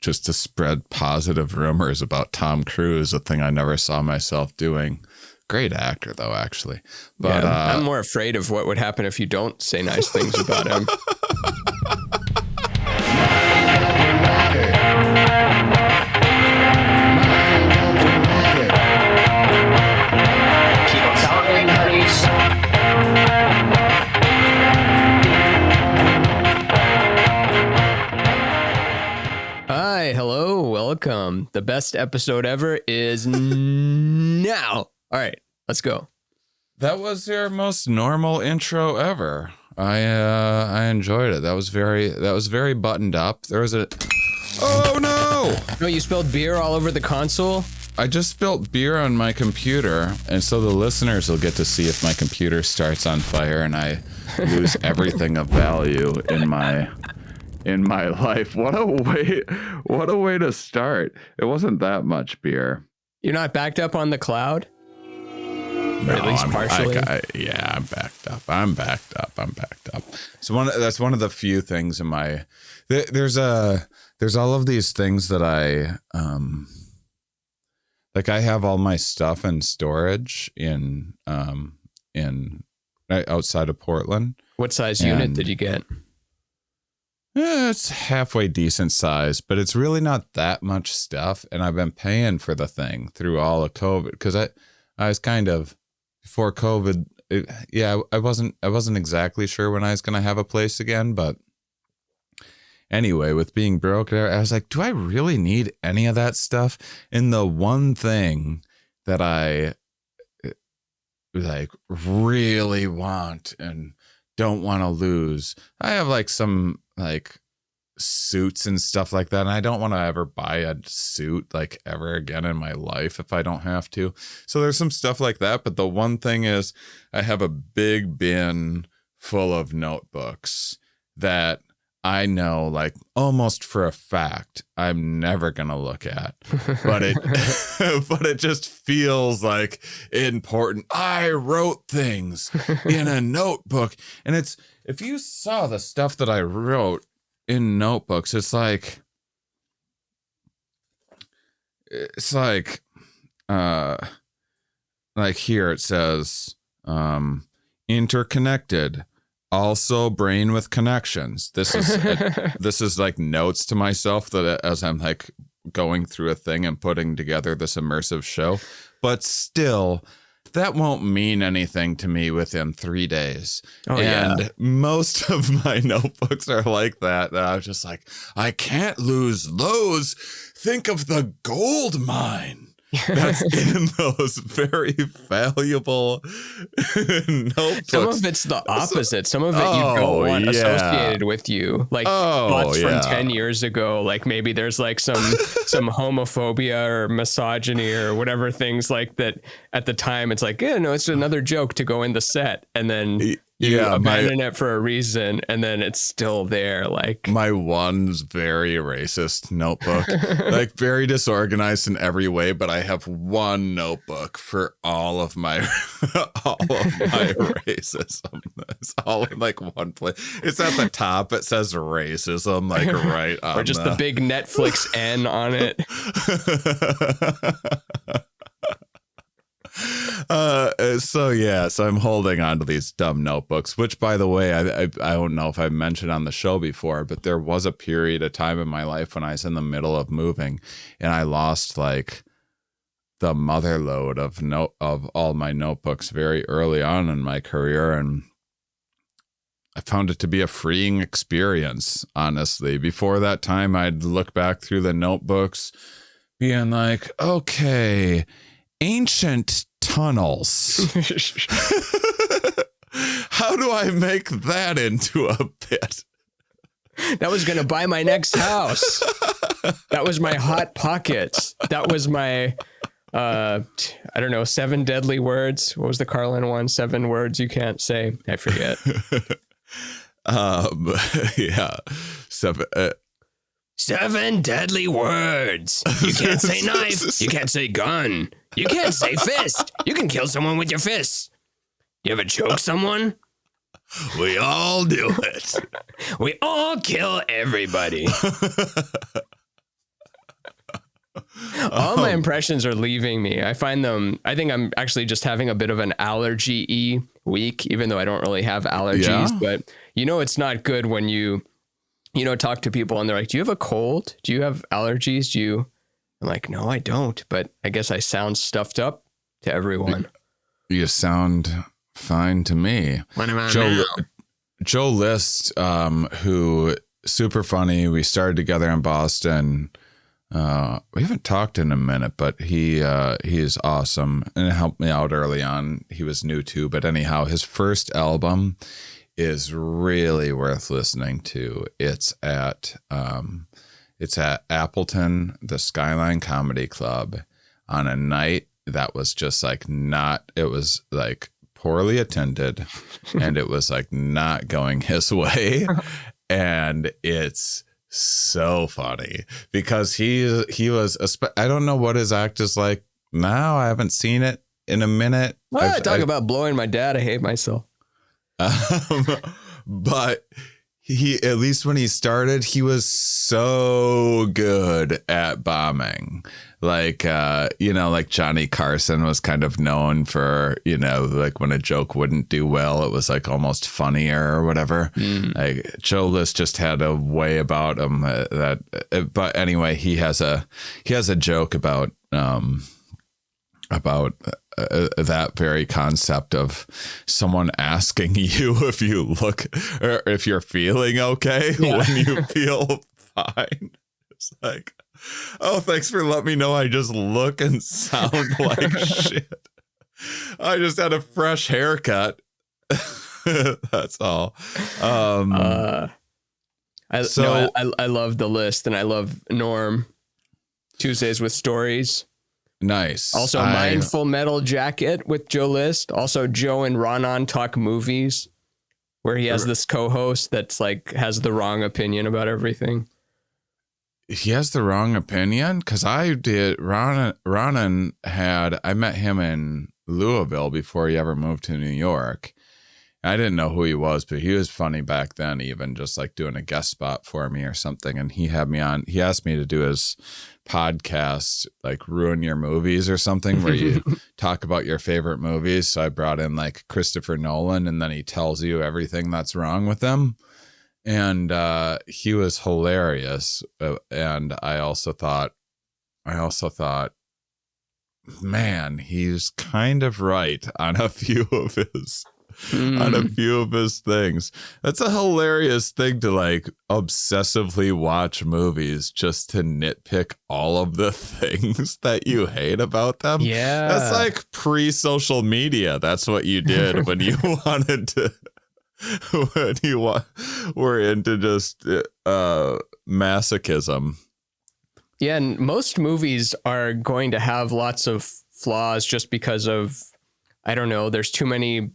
just to spread positive rumors about Tom Cruise, a thing I never saw myself doing. Great actor, though, actually. But I'm more afraid of what would happen if you don't say nice things about him. Keep talking, honeys. Hi, hello, welcome. The best episode ever is now. All right, let's go. that was your most normal intro ever. I enjoyed it. That was very buttoned up. There was a... Oh, no! No, you spilled beer all over the console? I just spilled beer on my computer, and so the listeners will get to see if my computer starts on fire and I lose everything of value in my life. What a way to start. It wasn't that much beer. You're not backed up on the cloud? No, at least partially. I'm backed up. I'm backed up. So that's one of the few things in my... There's all of these things that I... Like I have all my stuff in storage in outside of Portland. What size unit did you get? It's halfway decent size, but it's really not that much stuff. And I've been paying for the thing through all of COVID because I was kind of before COVID. I wasn't exactly sure when I was going to have a place again, but anyway, with being broke, I was like, do I really need any of that stuff? And the one thing that I like really want and don't want to lose, I have like some like suits and stuff like that. And I don't want to ever buy a suit like ever again in my life if I don't have to. So there's some stuff like that. But the one thing is I have a big bin full of notebooks that I know, like almost for a fact, I'm never gonna look at, but it just feels like important. I wrote things in a notebook, and if you saw the stuff that I wrote in notebooks, it's like here it says, interconnected. Also brain with connections. This is like notes to myself that as I'm like going through a thing and putting together this immersive show, but still that won't mean anything to me within 3 days. And most of my notebooks are like that. And I was just like, I can't lose those. Think of the gold mine that's in those very valuable notebooks. Some of it's the opposite. Some of it you don't want associated with you. Like thoughts from 10 years ago. Like maybe there's like some homophobia or misogyny or whatever things like that. At the time, it's like, no, it's another joke to go in the set. And then you abandon it for a reason, and then it's still there. Like my one's very racist notebook, like very disorganized in every way. But I have one notebook for all of my racism. It's all in like one place. It's at the top. It says racism, like right on, or just the big Netflix N on it. So I'm holding on to these dumb notebooks, which, by the way, I don't know if I mentioned on the show before, but there was a period of time in my life when I was in the middle of moving and I lost like the mother load of all my notebooks very early on in my career. And I found it to be a freeing experience, honestly. Before that time, I'd look back through the notebooks being like, okay, ancient tunnels. How do I make that into a bit? That was going to buy my next house. That was my hot pockets. That was my, I don't know, 7 deadly words. What was the Carlin one? 7 words you can't say. I forget. Yeah. 7 deadly words. You can't say knife. You can't say gun. You can't say fist. You can kill someone with your fists. You ever choke someone? We all do it. We all kill everybody. All my impressions are leaving me. I think I'm actually just having a bit of an allergy-y week, even though I don't really have allergies. Yeah. But it's not good when you talk to people and they're like, do you have a cold? Do you have allergies? I'm like, no, I don't. But I guess I sound stuffed up to everyone. You sound fine to me. Joe List, who super funny. We started together in Boston. We haven't talked in a minute, but he is awesome and helped me out early on. He was new too, but anyhow, his first album is really worth listening to. It's at Appleton, the Skyline Comedy Club, on a night that was just like it was like poorly attended and it was like not going his way. And it's so funny because he was, I don't know what his act is like now. I haven't seen it in a minute. Talk about blowing my dad. I hate myself. But he, at least when he started, he was so good at bombing. Like, like Johnny Carson was kind of known for, like when a joke wouldn't do well, it was like almost funnier or whatever. Like Joe List just had a way about him but anyway, he has a joke about that very concept of someone asking you if you look or if you're feeling okay when you feel fine. It's like, oh, thanks for letting me know I just look and sound like shit. I just had a fresh haircut. That's all. I love The List and I love Norm. Tuesdays with Stories. Nice. Also, Mindful Metal Jacket with Joe List. Also, Joe and Ronan Talk Movies, where he has this co-host that's like has the wrong opinion about everything. He has the wrong opinion? Because I did. Ronan I met him in Louisville before he ever moved to New York. I didn't know who he was, but he was funny back then, even just like doing a guest spot for me or something. And he had me on, he asked me to do his podcast, like Ruin Your Movies or something, where you talk about your favorite movies. So I brought in like Christopher Nolan, and then he tells you everything that's wrong with them. And he was hilarious. And I also thought, man, he's kind of right on a few of his things. That's a hilarious thing to like obsessively watch movies just to nitpick all of the things that you hate about them. Yeah. That's like pre-social media. That's what you did when you wanted to, when you were into just masochism. Yeah. And most movies are going to have lots of flaws just because of, I don't know, there's too many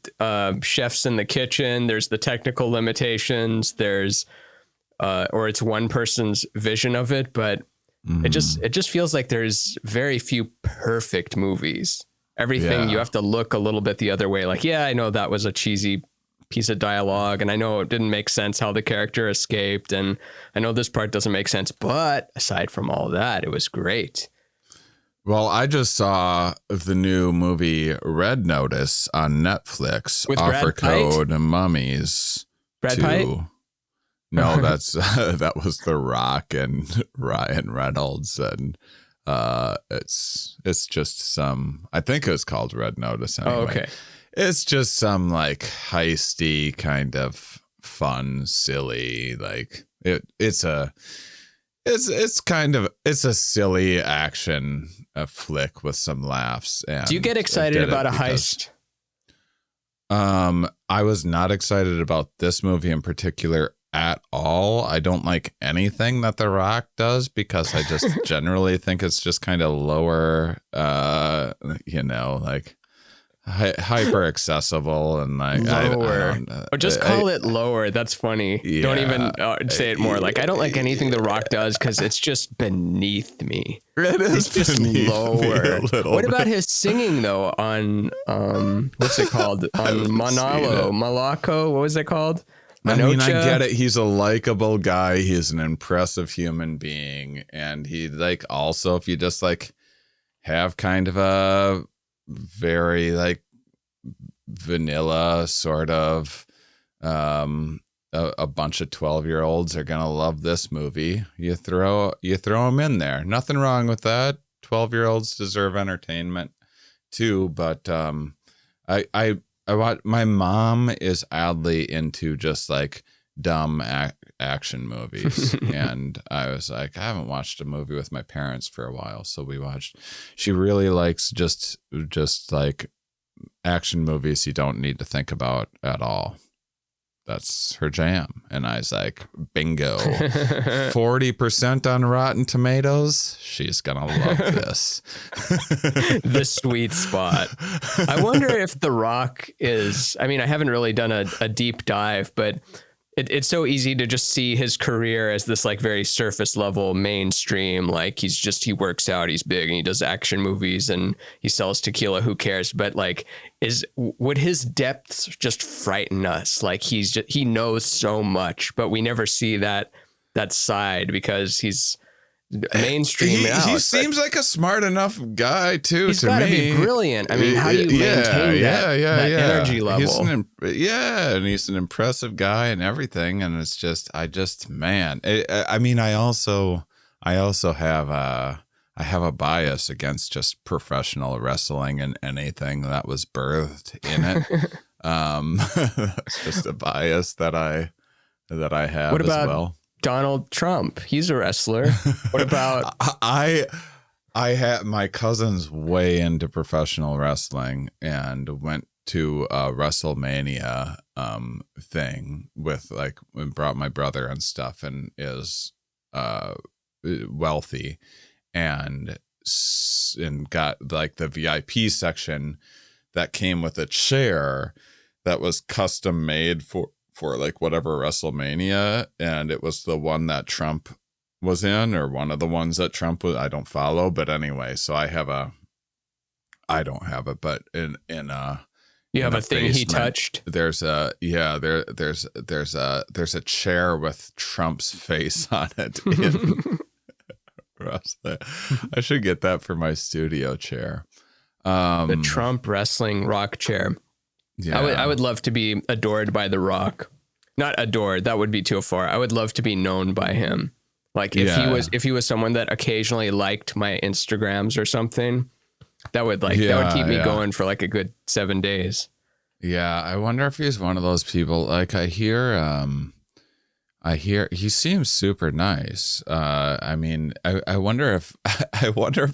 chefs in the kitchen. There's the technical limitations. There's, or it's one person's vision of it. But it just feels like there's very few perfect movies. Everything you have to look a little bit the other way. Like, yeah, I know that was a cheesy piece of dialogue, and I know it didn't make sense how the character escaped, and I know this part doesn't make sense. But aside from all that, it was great. Well, I just saw the new movie Red Notice on Netflix. With offer Brad Pitt? code Mummies. Brad Pitt? No, that's that was The Rock and Ryan Reynolds, and it's just some. I think it's called Red Notice. Anyway. Oh, okay. It's just some like heisty kind of fun, silly like it's a silly action flick with some laughs. And do you get excited about a heist? I was not excited about this movie in particular at all. I don't like anything that The Rock does because I just generally think it's just kind of lower, like hyper accessible and like lower. Or just call it lower. That's funny. Yeah, don't even say it more. Like I don't like anything The Rock does because it's just beneath me. It is just lower. What about his singing though on what's it called on Malaco? What was it called? Manocha? I mean, I get it. He's a likable guy. He's an impressive human being, and he like also if you just like have kind of a very like vanilla sort of a bunch of 12-year-olds are gonna love this movie. You throw them in there. Nothing wrong with that. 12-year-olds deserve entertainment too. But I watch. My mom is oddly into just like dumb action movies, and I was like, I haven't watched a movie with my parents for a while, so we watched. She really likes just like action movies you don't need to think about at all. That's her jam. And I was like, bingo. 40% on Rotten Tomatoes. She's gonna love this. The sweet spot. I wonder if The Rock is, I mean, I haven't really done a deep dive, but it's so easy to just see his career as this like very surface level mainstream. Like he works out, he's big, and he does action movies and he sells tequila. Who cares? But like, would his depths just frighten us? Like he knows so much, but we never see that side because he's mainstream. He seems like a smart enough guy too. He's got to be brilliant. I mean, how do you maintain that energy level? And he's an impressive guy and everything. And it's just, man. I mean, I also have a bias against just professional wrestling and anything that was birthed in it. It's just a bias that I have as well. Donald Trump, he's a wrestler. What about I had my cousin's way into professional wrestling and went to a WrestleMania thing with like brought my brother and stuff, and is wealthy and got like the VIP section that came with a chair that was custom made for like whatever WrestleMania, and it was the one that Trump was in, or one of the ones that Trump was. I don't follow, but anyway, so I don't have it, but in you have a thing he touched. There's a chair with Trump's face on it. I should get that for my studio chair. The Trump wrestling rock chair. Yeah. I would love to be adored by The Rock. Not adored, that would be too far. I would love to be known by him. Like if he was someone that occasionally liked my Instagrams or something, that would keep me going for like a good 7 days. Yeah, I wonder if he's one of those people. Like I hear he seems super nice. I mean, I wonder if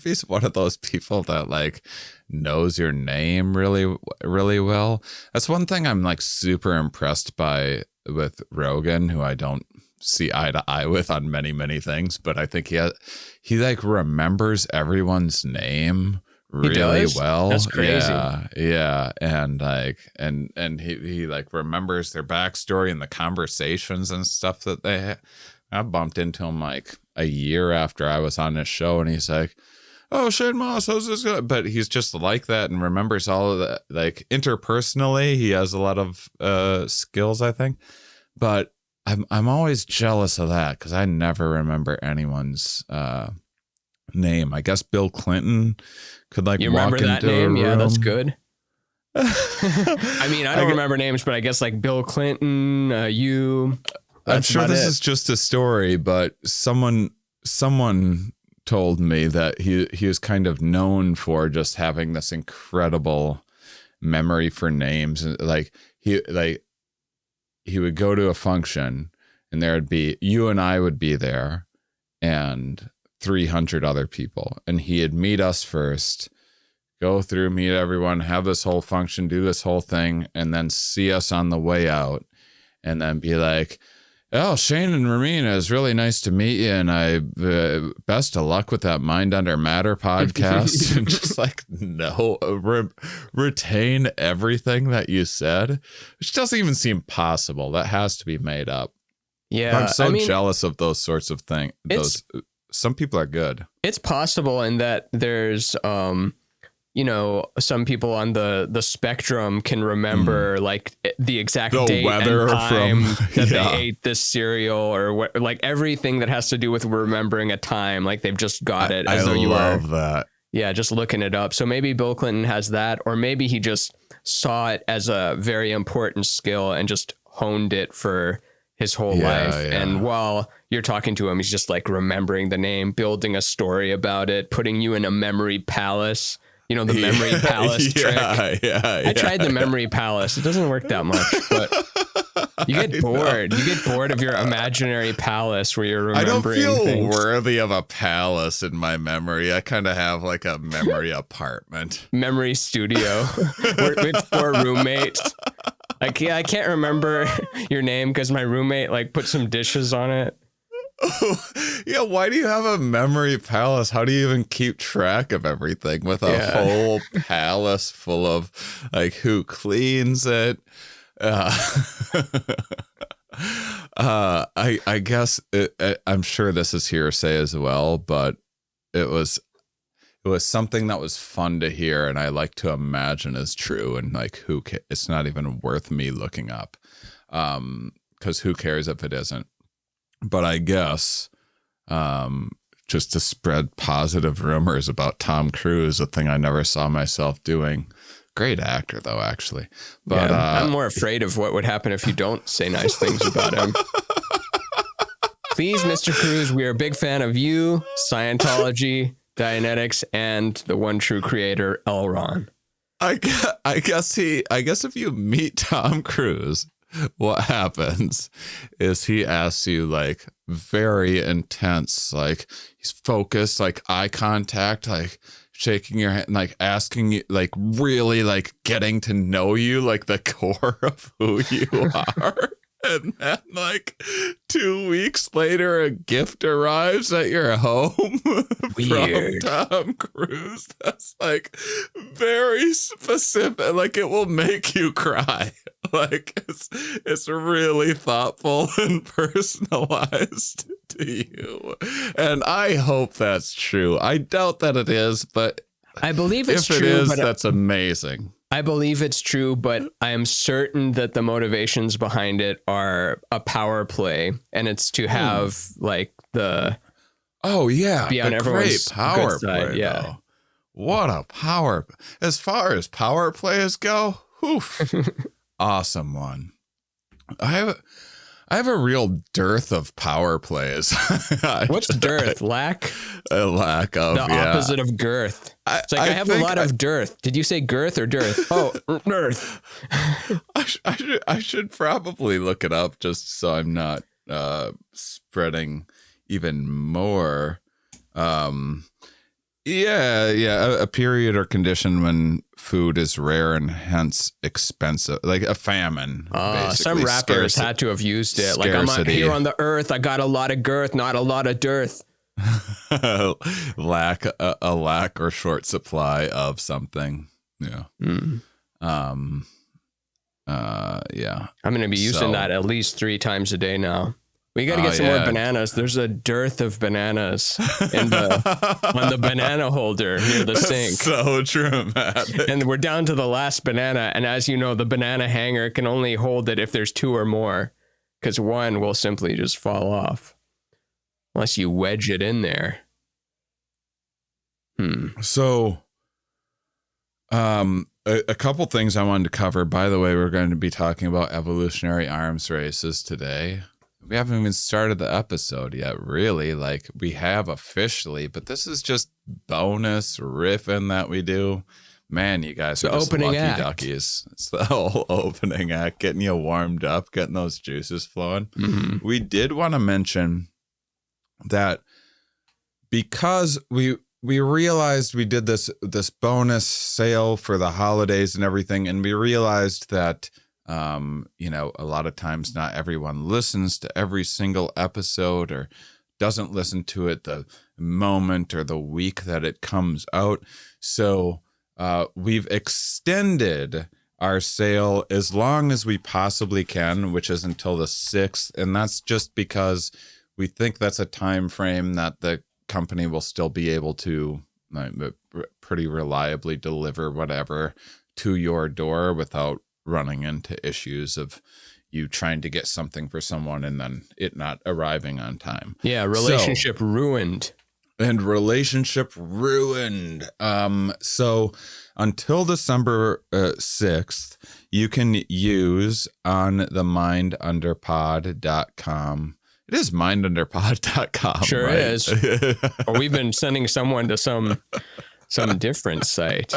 he's one of those people that like knows your name really, really well. That's one thing I'm like super impressed by with Rogan, who I don't see eye to eye with on many, many things, but I think he like remembers everyone's name really well. That's crazy. Yeah. And like, and he like remembers their backstory and the conversations and stuff that they had. I bumped into him like a year after I was on his show, and he's like, "Oh, Shane Mauss, how's this going?" But he's just like that and remembers all of that. Like interpersonally, he has a lot of skills, I think. But I'm always jealous of that because I never remember anyone's name. I guess Bill Clinton could like you walk remember that into name? a room. Yeah, that's good. I mean, I don't remember names, but I guess like Bill Clinton, I'm sure this is just a story, but someone told me that he was kind of known for just having this incredible memory for names. Like he would go to a function and there would be, you and I would be there and 300 other people, and he'd meet us first, go through, meet everyone, have this whole function, do this whole thing, and then see us on the way out and then be like, "Oh, Shane and Ramin, it was really nice to meet you, and I best of luck with that Mind Under Matter podcast." And just like, no, retain everything that you said, which doesn't even seem possible. That has to be made up. Yeah, I'm so jealous of those sorts of things. Some people are good. It's possible in that there's some people on the spectrum can remember like the exact date and time that they ate this cereal, or what, like everything that has to do with remembering a time, like they've just got it. I love that. Yeah, just looking it up. So maybe Bill Clinton has that, or maybe he just saw it as a very important skill and just honed it for his whole life. Yeah. And while you're talking to him, he's just like remembering the name, building a story about it, putting you in a memory palace. You know, the memory palace trick. I tried the memory palace. It doesn't work that much, but you get bored. You get bored of your imaginary palace where you're remembering I don't feel things. worthy of a palace in my memory. I kind of have like a memory apartment. Memory studio with 4 roommates. Like, yeah, I can't remember your name because my roommate like put some dishes on it. Yeah, why do you have a memory palace? How do you even keep track of everything with a whole palace full of like who cleans it? I guess I'm sure this is hearsay as well, but it was something that was fun to hear, and I like to imagine is true, and like it's not even worth me looking up, because who cares if it isn't? But I guess just to spread positive rumors about Tom Cruise, a thing I never saw myself doing. Great actor, though, actually. But I'm more afraid of what would happen if you don't say nice things about him. Please, Mr. Cruise, we are a big fan of you, Scientology, Dianetics, and the one true creator, L. Ron. I guess if you meet Tom Cruise, what happens is he asks you like very intense, like he's focused, like eye contact, like shaking your hand, like asking you, like really like getting to know you, like the core of who you are. And then like 2 weeks later, a gift arrives at your home Weird. from Tom Cruise. That's like very specific. Like it will make you cry. Like it's really thoughtful and personalized to you. And I hope that's true. I doubt that it is, but I believe it's true. If it is, that's amazing. I believe it's true, but I am certain that the motivations behind it are a power play, and it's to have like the be on everyone's great power good side. play. Yeah, though. What a power! As far as power plays go, awesome one. I have a real dearth of power plays. What's dearth? Lack? A lack of the opposite of girth. It's like I have a lot of dearth. Did you say girth or dearth? Oh, dearth. I should probably look it up just so I'm not spreading even more. A period or condition when food is rare and hence expensive, like a famine. Some rappers had to have used it. Like, I'm here on the earth, I got a lot of girth, not a lot of dearth. a lack or short supply of something. Yeah. I'm gonna be using that at least 3 times a day now. We got to get some more bananas. There's a dearth of bananas on the banana holder near the sink. So dramatic. And we're down to the last banana. And as you know, the banana hanger can only hold it if there's 2 or more, because one will simply just fall off unless you wedge it in there. So, a couple things I wanted to cover. By the way, we're going to be talking about evolutionary arms races today. We haven't even started the episode yet, really. Like, we have officially, but this is just bonus riffing that we do. Man, you guys are just lucky duckies. It's the whole opening act, getting you warmed up, getting those juices flowing. Mm-hmm. We did want to mention that because we realized we did this bonus sale for the holidays and everything, and we realized that a lot of times not everyone listens to every single episode or doesn't listen to it the moment or the week that it comes out. So we've extended our sale as long as we possibly can, which is until the 6th. And that's just because we think that's a time frame that the company will still be able to pretty reliably deliver whatever to your door without running into issues of you trying to get something for someone and then it not arriving on time. Yeah, relationship ruined. and relationship ruined. So until December 6th, you can use on the mindunderpod.com. It is mindunderpod.com. Sure, right? is. Or we've been sending someone to some different site.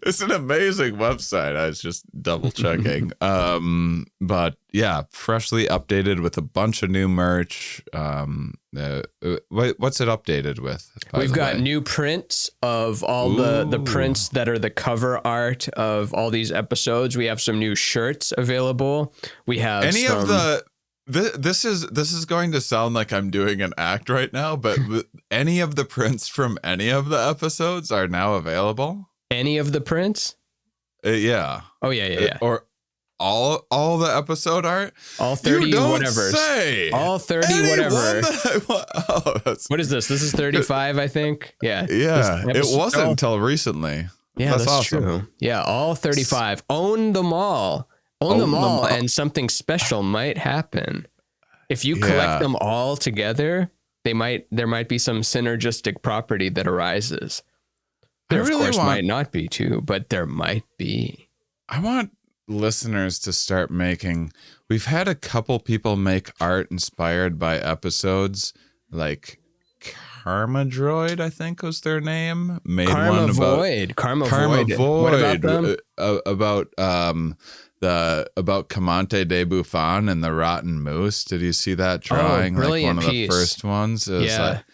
It's an amazing website. I was just double checking. But yeah, freshly updated with a bunch of new merch. What's it updated with? We've got new prints of all the prints that are the cover art of all these episodes. We have some new shirts available. We have This is going to sound like I'm doing an act right now, but any of the prints from any of the episodes are now available. Any of the prints? Yeah. Oh yeah. Or all the episode art? All 30 whatever. All 30 whatever. What is this? This is 35, I think. Yeah. Yeah. It wasn't until recently. Yeah, that's awesome. True. Yeah, all 35. Own them all. Own them all, and something special might happen. If you collect them all together, there might be some synergistic property that arises. There, of course, might not be too, but there might be. I want listeners to start making. We've had a couple people make art inspired by episodes, like Karma Droid, I think was their name. Made Karma one about Void. Karma Void. What about them? About Kamante de Buffon and the Rotten Moose. Did you see that drawing? Like one of the first ones. It was like,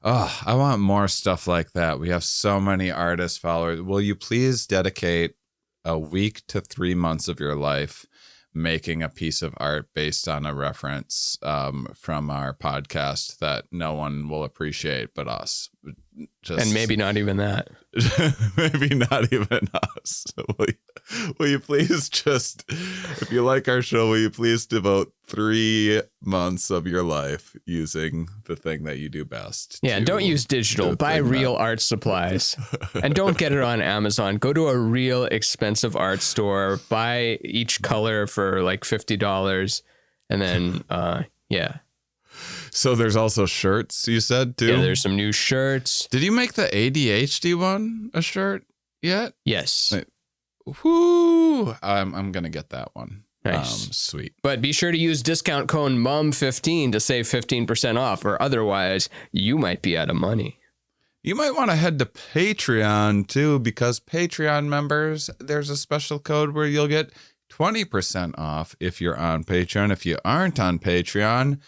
oh, I want more stuff like that. We have so many artist followers. Will you please dedicate a week to 3 months of your life making a piece of art based on a reference from our podcast that no one will appreciate but us? And maybe not even that. Maybe not even us. Will you please just, if you like our show, will you please devote 3 months of your life using the thing that you do best? Yeah, don't use digital. Buy real art supplies. And don't get it on Amazon. Go to a real expensive art store. Buy each color for like $50. And then, yeah. So there's also shirts, you said, too? Yeah, there's some new shirts. Did you make the ADHD one a shirt yet? Yes. Whoo! I'm going to get that one. Nice. Sweet. But be sure to use discount code MUM15 to save 15% off, or otherwise you might be out of money. You might want to head to Patreon, too, because Patreon members, there's a special code where you'll get 20% off if you're on Patreon. If you aren't on Patreon,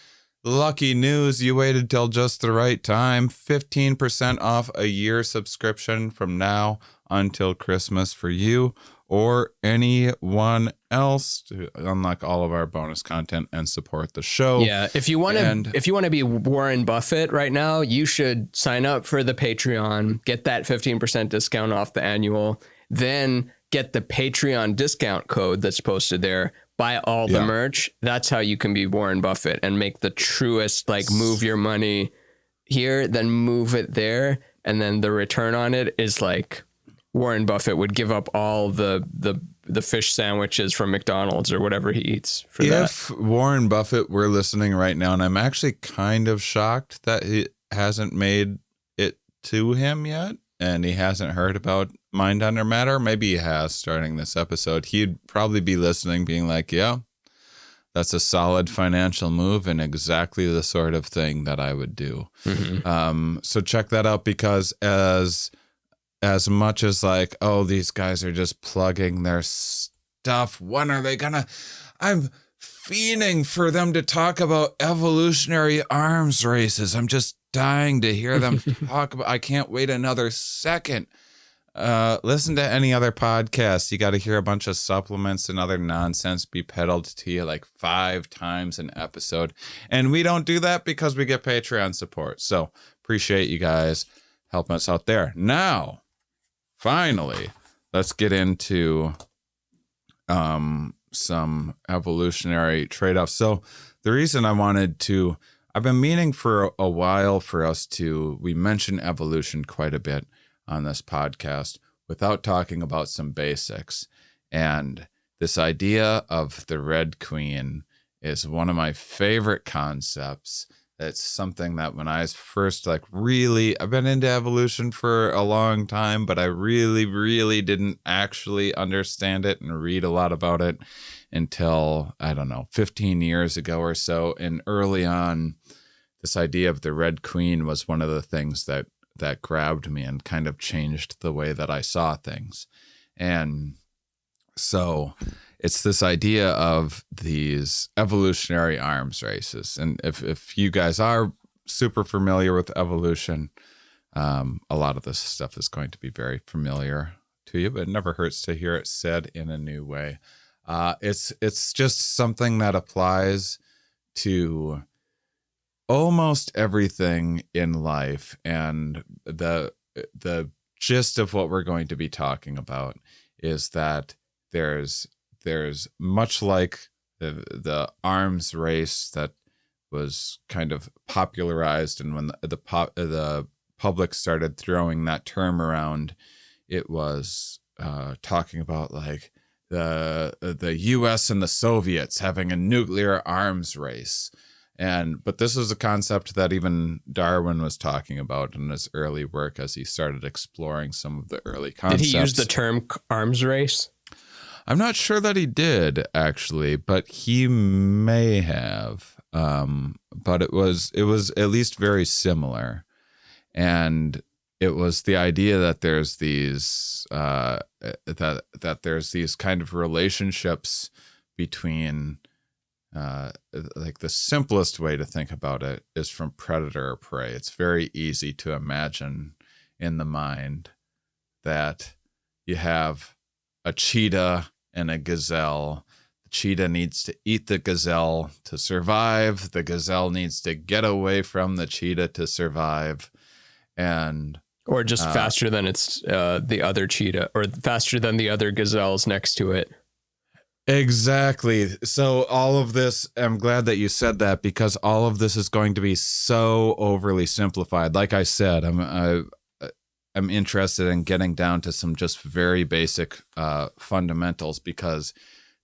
lucky news, you waited till just the right time. 15% off a year subscription from now until Christmas for you or anyone else to unlock all of our bonus content and support the show. Yeah, if you want to be Warren Buffett right now, you should sign up for the Patreon, get that 15% discount off the annual, then get the Patreon discount code that's posted there. Buy all the merch. That's how you can be Warren Buffett and make the truest, like, move your money here, then move it there. And then the return on it is like Warren Buffett would give up all the fish sandwiches from McDonald's or whatever he eats for that. If Warren Buffett were listening right now, and I'm actually kind of shocked that he hasn't made it to him yet, and he hasn't heard about Mind Under Matter. Maybe he has starting this episode. He'd probably be listening being like, yeah, that's a solid financial move and exactly the sort of thing that I would do. Mm-hmm. So check that out, because as much as like, oh, these guys are just plugging their stuff. When are they gonna? I'm fiending for them to talk about evolutionary arms races. I'm just dying to hear them talk about. I can't wait another second. Listen to any other podcast. You got to hear a bunch of supplements and other nonsense be peddled to you like 5 times an episode. And we don't do that because we get Patreon support. So appreciate you guys helping us out there. Now, finally, let's get into some evolutionary trade-offs. So the reason I've been meaning for a while for us to, we mention evolution quite a bit on this podcast without talking about some basics. And this idea of the Red Queen is one of my favorite concepts it's something that when I was first like really, I've been into evolution for a long time, but I really, really didn't actually understand it and read a lot about it until, I don't know, 15 years ago or so. And early on, this idea of the Red Queen was one of the things that grabbed me and kind of changed the way that I saw things. And so it's this idea of these evolutionary arms races. And if you guys are super familiar with evolution, a lot of this stuff is going to be very familiar to you, but it never hurts to hear it said in a new way. It's just something that applies to almost everything in life. And the gist of what we're going to be talking about is that there's much like the arms race that was kind of popularized, and when the public started throwing that term around, it was talking about like the U.S. and the Soviets having a nuclear arms race. But this is a concept that even Darwin was talking about in his early work as he started exploring some of the early concepts. Did he use the term arms race? I'm not sure that he did, actually, but he may have. But it was at least very similar. And it was the idea that there's these that there's these kind of relationships between like the simplest way to think about it is from predator or prey. It's very easy to imagine in the mind that you have a cheetah and a gazelle. The cheetah needs to eat the gazelle to survive. The gazelle needs to get away from the cheetah to survive. Or just faster than the other cheetah, or faster than the other gazelles next to it. Exactly. So all of this, I'm glad that you said that, because all of this is going to be so overly simplified. Like I said, I'm interested in getting down to some just very basic fundamentals, because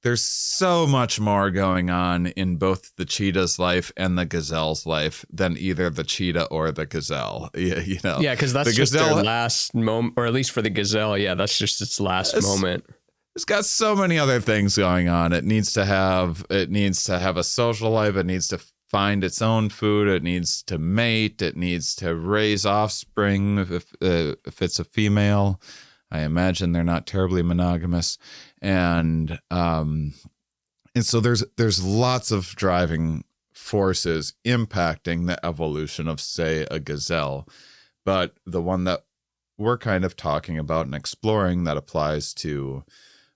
there's so much more going on in both the cheetah's life and the gazelle's life than either the cheetah or the gazelle. Yeah, Yeah, because that's just their last moment, or at least for the gazelle. Yeah, that's just its last moment. It's got so many other things going on. It needs to have a social life. It needs to find its own food. It needs to mate. It needs to raise offspring. If it's a female, I imagine they're not terribly monogamous. And so there's lots of driving forces impacting the evolution of, say, a gazelle. But the one that we're kind of talking about and exploring that applies to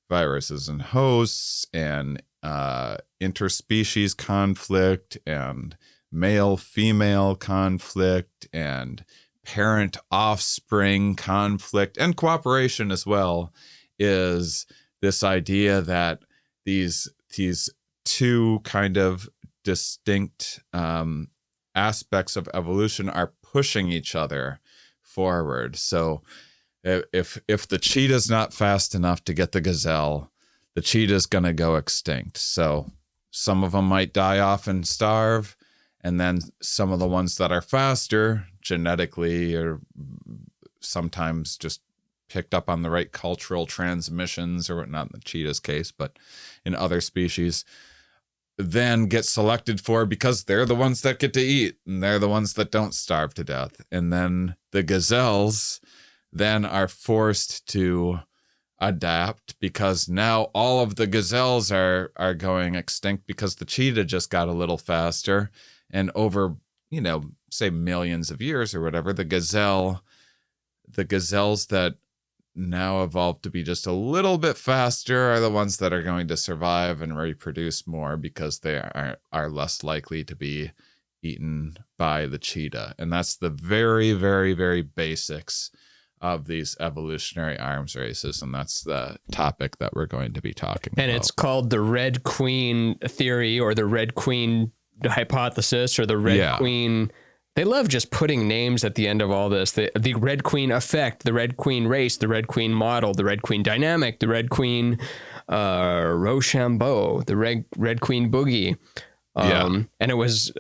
viruses and hosts and interspecies conflict and male-female conflict and parent-offspring conflict and cooperation as well, is this idea that these two kind of distinct aspects of evolution are pushing each other forward. So if the cheetah's not fast enough to get the gazelle, the cheetah's going to go extinct. So some of them might die off and starve, and then some of the ones that are faster genetically, or sometimes just picked up on the right cultural transmissions, or not in the cheetah's case, but in other species, then get selected for because they're the ones that get to eat and they're the ones that don't starve to death. And then the gazelles then are forced to adapt because now all of the gazelles are going extinct because the cheetah just got a little faster. And over, say millions of years or whatever, the gazelles that now evolved to be just a little bit faster are the ones that are going to survive and reproduce more because they are less likely to be eaten by the cheetah. And that's the very, very, very basics of these evolutionary arms races. And that's the topic that we're going to be talking about. And it's called the Red Queen theory, or the Red Queen hypothesis, or the Red Queen. They love just putting names at the end of all this. The Red Queen effect, the Red Queen race, the Red Queen model, the Red Queen dynamic, the Red Queen Rochambeau, the Red Queen boogie. And it was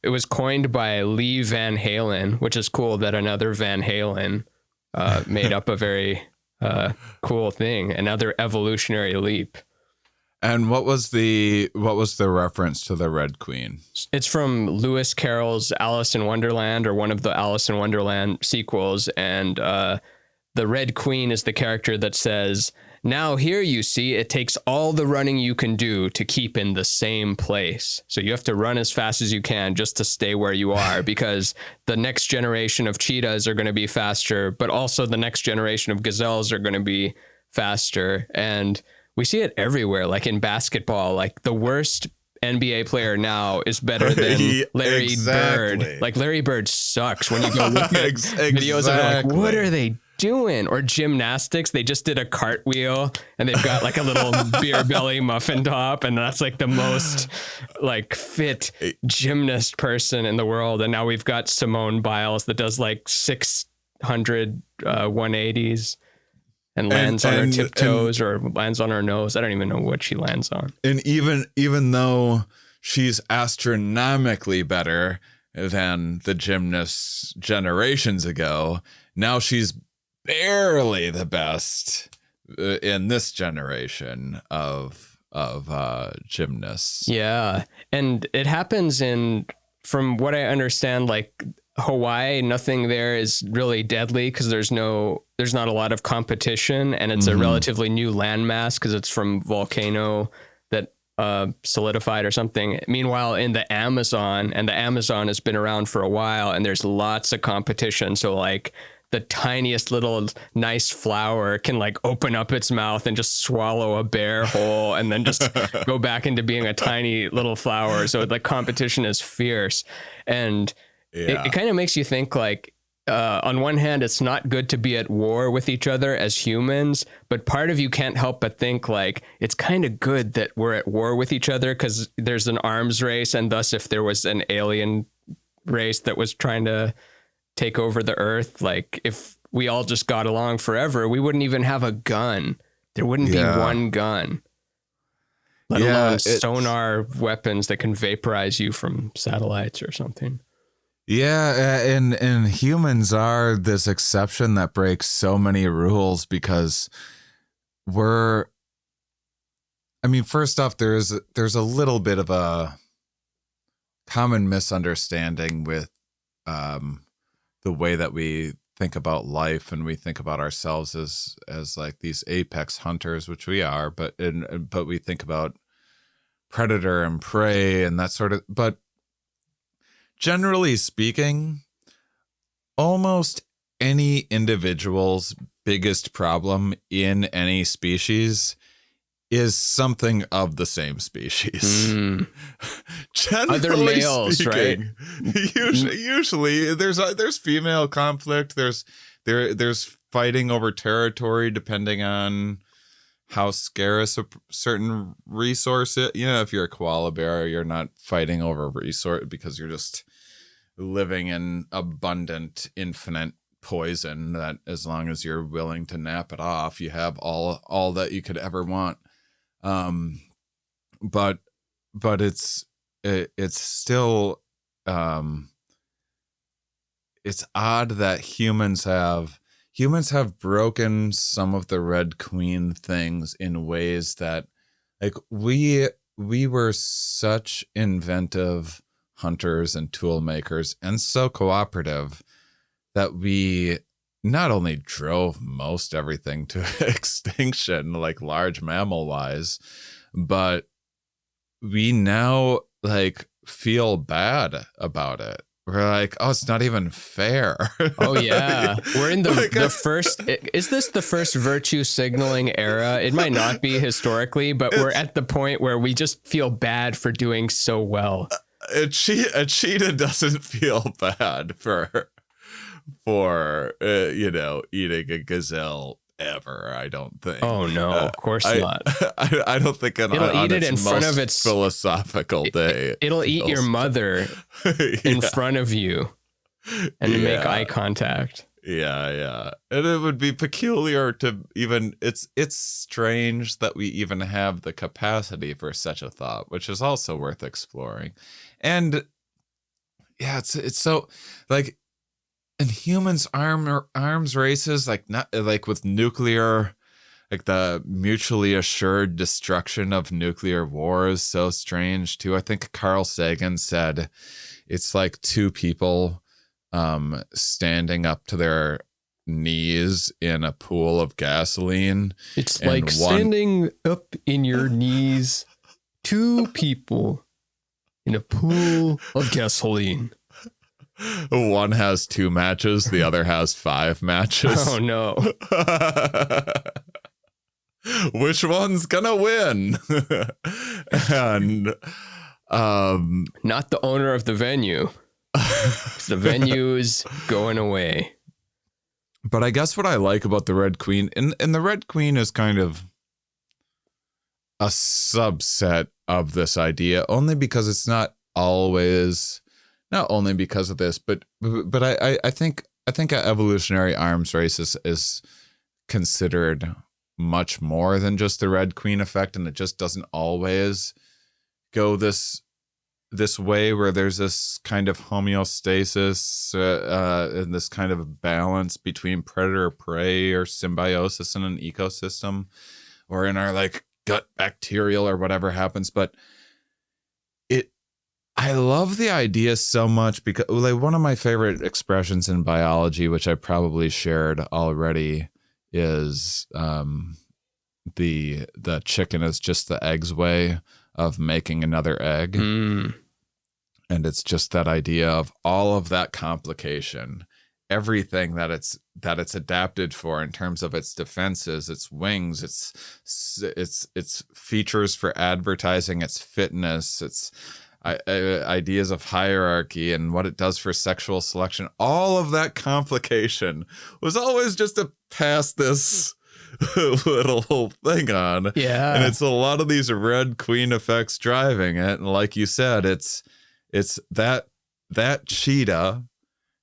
it was coined by Lee Van Halen, which is cool that another Van Halen made up a very cool thing, another evolutionary leap. And what was the reference to the Red Queen? It's from Lewis Carroll's Alice in Wonderland, or one of the Alice in Wonderland sequels, and the Red Queen is the character that says, "Now here you see, it takes all the running you can do to keep in the same place. So you have to run as fast as you can just to stay where you are, because the next generation of cheetahs are going to be faster, but also the next generation of gazelles are going to be faster." And we see it everywhere, like in basketball. Like the worst NBA player now is better than Larry Bird. Like Larry Bird sucks when you go look at videos of it, like, what are they doing? Or gymnastics, they just did a cartwheel and they've got like a little beer belly muffin top, and that's like the most like fit gymnast person in the world. And now we've got Simone Biles that does like 600 180s and lands on her tiptoes or lands on her nose. I don't even know what she lands on. And even though she's astronomically better than the gymnasts generations ago, now she's barely the best in this generation of gymnasts. Yeah. And it happens from what I understand, like Hawaii, nothing there is really deadly because there's not a lot of competition, and it's a relatively new landmass because it's from volcano that solidified or something. Meanwhile, in the Amazon, and the Amazon has been around for a while, and there's lots of competition. So like the tiniest little nice flower can like open up its mouth and just swallow a bear whole and then just go back into being a tiny little flower. So the competition is fierce. And it kind of makes you think like, on one hand, it's not good to be at war with each other as humans, but part of you can't help but think like it's kind of good that we're at war with each other because there's an arms race. And thus, if there was an alien race that was trying to take over the earth, like if we all just got along forever, we wouldn't even have a gun. There wouldn't be one gun, let alone sonar weapons that can vaporize you from satellites or something. Yeah, and humans are this exception that breaks so many rules because first off, there's a little bit of a common misunderstanding with the way that we think about life, and we think about ourselves as like these apex hunters, which we are, but we think about predator and prey and that sort of, but generally speaking, almost any individual's biggest problem in any species is something of the same species. Generally other males, speaking, right? Usually there's female conflict. There's fighting over territory depending on how scarce a certain resource is. You know, if you're a koala bear, you're not fighting over resource because you're just living in abundant, infinite poison that as long as you're willing to nap it off, you have all that you could ever want. But it's still, it's odd that humans have broken some of the Red Queen things in ways that, like, we were such inventive hunters and tool makers and so cooperative that we not only drove most everything to extinction, like large mammal wise, but we now like feel bad about it. We're like, oh, it's not even fair. Oh, yeah. We're in the first. Is this the first virtue signaling era? It might not be historically, but we're at the point where we just feel bad for doing so well. A cheetah doesn't feel bad for eating a gazelle ever, I don't think. Oh no, of course not. I don't think it'll eat it in front of its philosophical day. It'll eat your mother in front of you and make eye contact. Yeah. And it would be peculiar to even, it's strange that we even have the capacity for such a thought, which is also worth exploring. And yeah, it's so like in humans arms races, like not like with nuclear, like the mutually assured destruction of nuclear war is so strange too. I think Carl Sagan said it's like two people standing up to their knees in a pool of gasoline. It's like standing up in your knees, two people in a pool of gasoline. One has 2 matches, the other has 5 matches. Oh no. Which one's gonna win? And not the owner of the venue. The venue is going away. But I guess what I like about the Red Queen, and the Red Queen is kind of a subset of this idea, only because it's not always, not only because of this, but I think an evolutionary arms race is considered much more than just the Red Queen effect, and it just doesn't always go this way where there's this kind of homeostasis and this kind of balance between predator prey or symbiosis in an ecosystem or in our like gut bacterial or whatever happens. But I love the idea so much because like one of my favorite expressions in biology, which I probably shared already, is the chicken is just the egg's way of making another egg. And it's just that idea of all of that complication, everything that it's adapted for in terms of its defenses, its wings, its features for advertising, its fitness, its ideas of hierarchy and what it does for sexual selection. All of that complication was always just to pass this little thing on. Yeah. And it's a lot of these Red Queen effects driving it. And like you said, it's that cheetah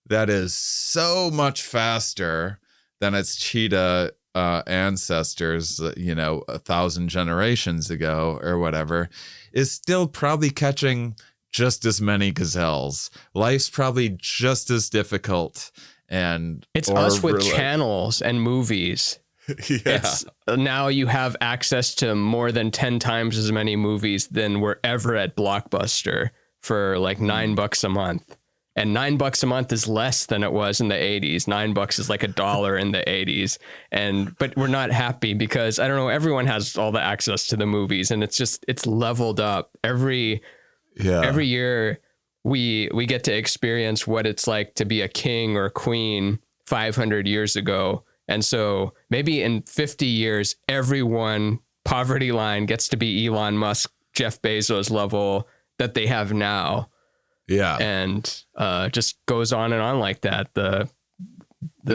that is so much faster than its cheetah ancestors, 1,000 generations ago or whatever, is still probably catching just as many gazelles. Life's probably just as difficult. And it's us with channels and movies. Yeah. It's now you have access to more than 10 times as many movies than were ever at Blockbuster for like $9 a month. And $9 a month is less than it was in the 80s. $9 is like $1 in the 80s. But we're not happy because I don't know, everyone has all the access to the movies and it's leveled up. Every year we get to experience what it's like to be a king or queen 500 years ago. And so maybe in 50 years, everyone poverty line gets to be Elon Musk, Jeff Bezos level that they have now. Yeah. And just goes on and on like that. The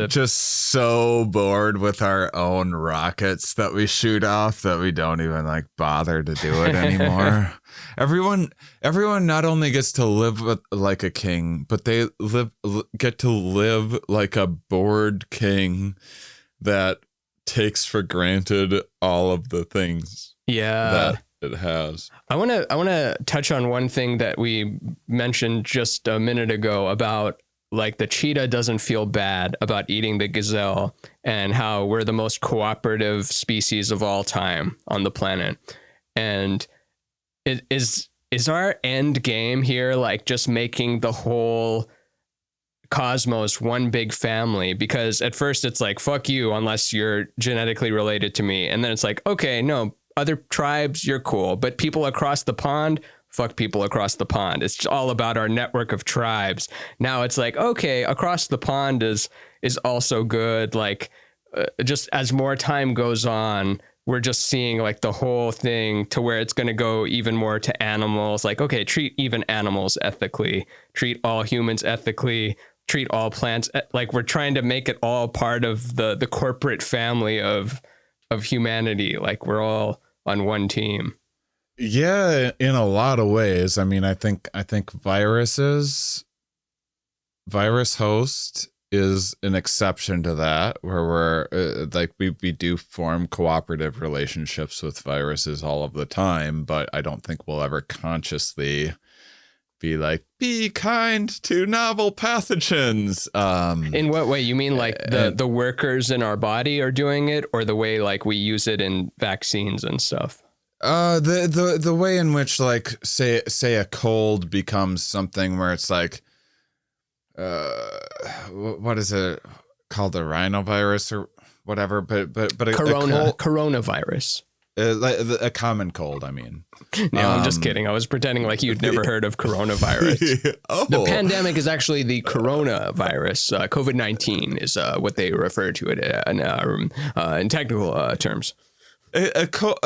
just so bored with our own rockets that we shoot off that we don't even like bother to do it anymore. Everyone not only gets to live like a king, but they get to live like a bored king that takes for granted all of the things. Yeah. That it has. I want to touch on one thing that we mentioned just a minute ago about like the cheetah doesn't feel bad about eating the gazelle and how we're the most cooperative species of all time on the planet. And it is our end game here like just making the whole cosmos one big family? Because at first it's like, fuck you unless you're genetically related to me. And then it's like, okay, no, other tribes, you're cool. But people across the pond, fuck people across the pond. It's all about our network of tribes. Now it's like, okay, across the pond is also good. Like just as more time goes on, we're just seeing like the whole thing to where it's going to go even more to animals. Like, okay, treat even animals ethically, treat all humans ethically, treat all plants. Like we're trying to make it all part of the corporate family of humanity. Like we're all on one team. Yeah, in a lot of ways. I mean, I think virus host is an exception to that, where we're like we do form cooperative relationships with viruses all of the time, but I don't think we'll ever consciously be like, be kind to novel pathogens. In what way? You mean like the workers in our body are doing it, or the way like we use it in vaccines and stuff? The way in which, like, say a cold becomes something where it's like, what is it called, a rhinovirus or whatever? But coronavirus. Like a common cold, I mean. No, I'm just kidding. I was pretending like you'd never heard of coronavirus. The pandemic is actually the coronavirus. COVID-19 is what they refer to it in technical terms. A cold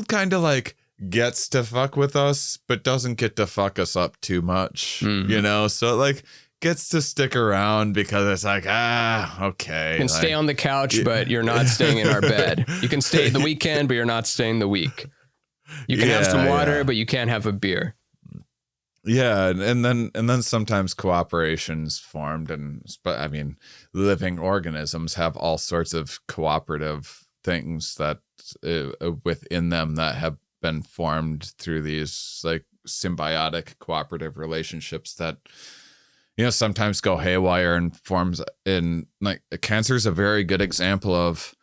kind of like gets to fuck with us, but doesn't get to fuck us up too much, you know? So like gets to stick around because it's like, okay. You can stay on the couch, but you're not staying in our bed. You can stay the weekend, but you're not staying the week. You can have some water, but you can't have a beer. Yeah, and then sometimes cooperation's formed, but I mean, living organisms have all sorts of cooperative things that within them that have been formed through these like symbiotic cooperative relationships that, you know, sometimes go haywire and forms in, like, cancer is a very good example of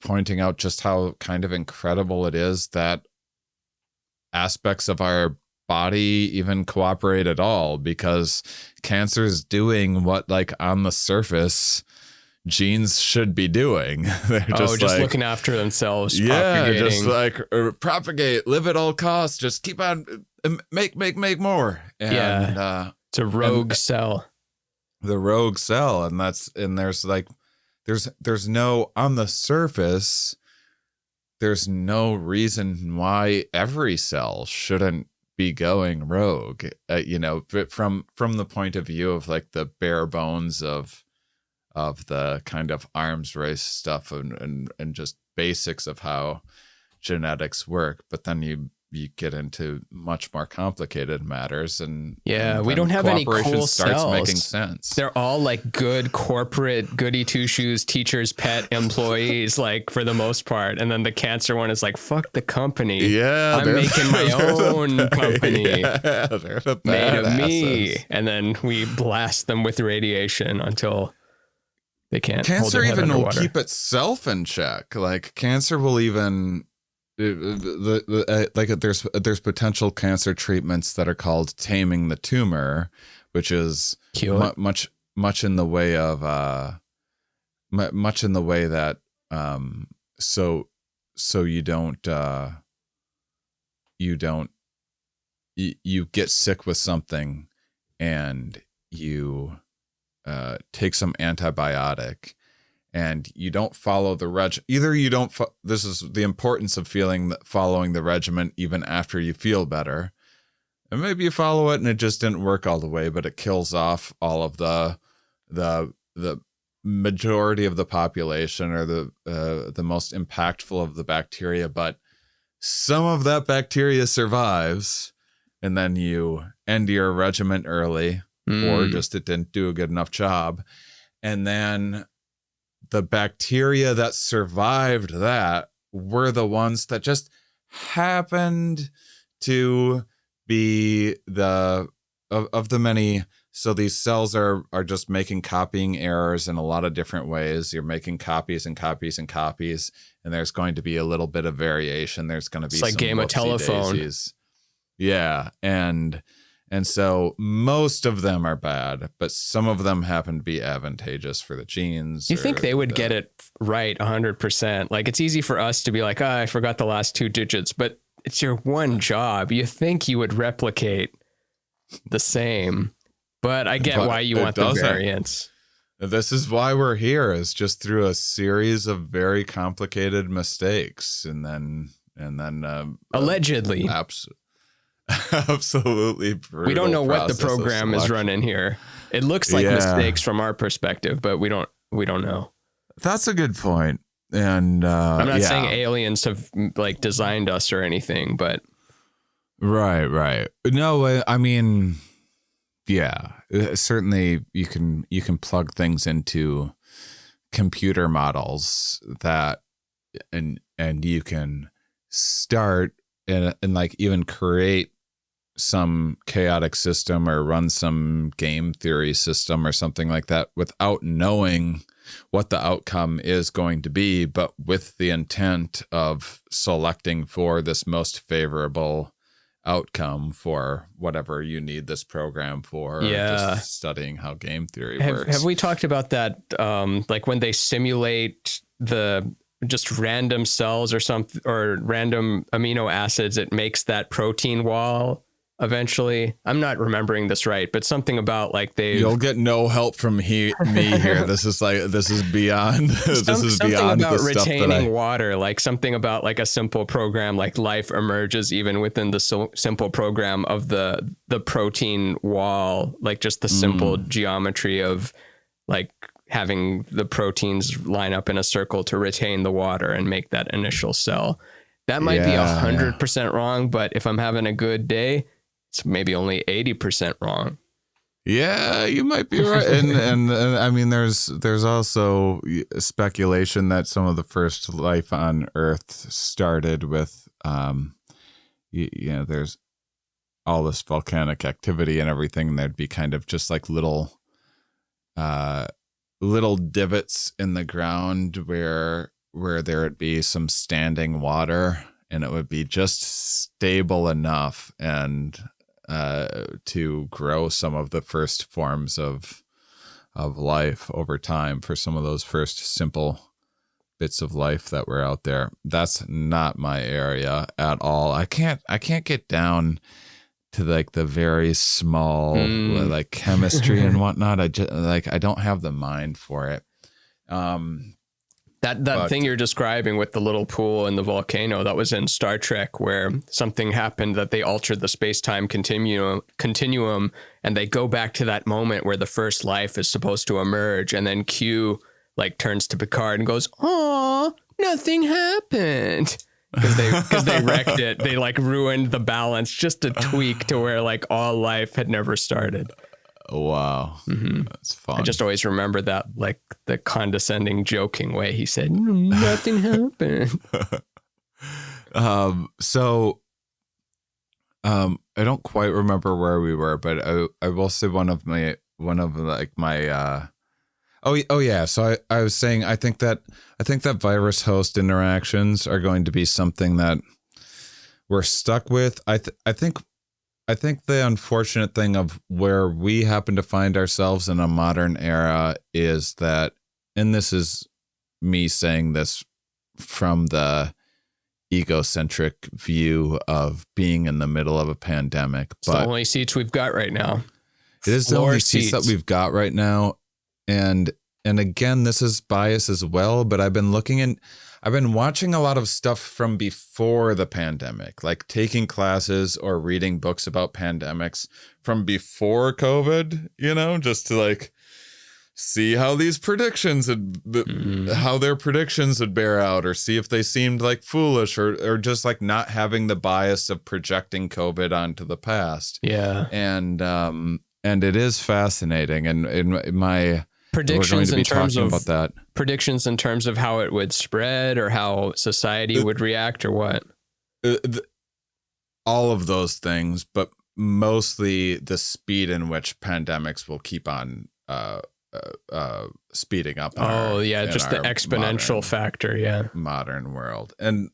pointing out just how kind of incredible it is that aspects of our body even cooperate at all, because cancer is doing what, like, on the surface genes should be doing. They're just like, looking after themselves. Yeah, just like propagate, live at all costs, just keep on, make more. And, it's a rogue cell. The rogue cell, and there's like, there's no, on the surface, there's no reason why every cell shouldn't be going rogue, you know, but from the point of view of like the bare bones of the kind of arms race stuff and just basics of how genetics work. But then you get into much more complicated matters, and we don't have any cool starts cells. Making sense. They're all like good corporate goody two shoes teacher's pet employees, like, for the most part. And then the cancer one is like, fuck the company. Yeah, I'm making my own company. Yeah, they're the made of me. And then we blast them with radiation until they can't. Cancer hold their head even underwater. will keep itself in check. Like, cancer will even there's potential cancer treatments that are called taming the tumor, which is much in the way of much in the way that so you get sick with something and you take some antibiotic and you don't follow the this is the importance of following the regimen even after you feel better. And maybe you follow it and it just didn't work all the way, but it kills off all of the majority of the population, or the most impactful of the bacteria, but some of that bacteria survives, and then you end your regimen early, or just it didn't do a good enough job. And then the bacteria that survived that were the ones that just happened to be of the many. So these cells are just making copying errors in a lot of different ways. You're making copies and copies and copies, and there's going to be a little bit of variation. There's going to be like some game of telephone. Daisies. Yeah, and so most of them are bad, but some of them happen to be advantageous for the genes. You think they would get it right 100%? Like, it's easy for us to be like, I forgot the last 2 digits, but it's your one job. You think you would replicate the same, but I get why you want the variance. This is why we're here, is just through a series of very complicated mistakes, and then allegedly. Absolutely brutal. We don't know what the program is running here. It looks like mistakes from our perspective, but we don't know. That's a good point. And I'm not saying aliens have like designed us or anything, but right. No, I mean, certainly you can plug things into computer models that and you can start and like even create some chaotic system or run some game theory system or something like that without knowing what the outcome is going to be, but with the intent of selecting for this most favorable outcome for whatever you need this program for. Yeah. Just studying how game theory works. Have we talked about that? Like when they simulate the just random cells or something, or random amino acids, it makes that protein wall eventually. I'm not remembering this right, but something about like you'll get no help from me here. This is beyond something about retaining water, like something about like a simple program, like life emerges even within the simple program of the protein wall, like just the simple geometry of like having the proteins line up in a circle to retain the water and make that initial cell. That might be 100% wrong, but if I'm having a good day, it's maybe only 80% wrong. Yeah, you might be right. And I mean, there's also speculation that some of the first life on Earth started with, there's all this volcanic activity and everything. And there'd be kind of just like little divots in the ground where there would be some standing water, and it would be just stable enough and to grow some of the first forms of life over time for some of those first simple bits of life that were out there. That's not my area at all. I can't get down to like the very small like chemistry and whatnot. I don't have the mind for it. That thing you're describing with the little pool and the volcano, that was in Star Trek, where something happened that they altered the space-time continuum, and they go back to that moment where the first life is supposed to emerge, and then Q like turns to Picard and goes, "Aw, nothing happened." Because they wrecked it. They like ruined the balance just a tweak to where like all life had never started. Wow. That's fun. I just always remember that, like the condescending, joking way he said, "Nothing happened." I don't quite remember where we were, but I will say one of my oh yeah. So I was saying, I think that virus host interactions are going to be something that we're stuck with. I think the unfortunate thing of where we happen to find ourselves in a modern era is that, and this is me saying this from the egocentric view of being in the middle of a pandemic. It's the only seats we've got right now. It is the only seats that we've got right now. And again, this is bias as well, but I've been watching a lot of stuff from before the pandemic, like taking classes or reading books about pandemics from before COVID, just to like see how these predictions how their predictions would bear out, or see if they seemed like foolish, or just like not having the bias of projecting COVID onto the past. Yeah. And it is fascinating. And in my predictions in terms of how it would spread or how society would react or what? All of those things, but mostly the speed in which pandemics will keep on speeding up. Just the exponential factor. Yeah. Modern world. And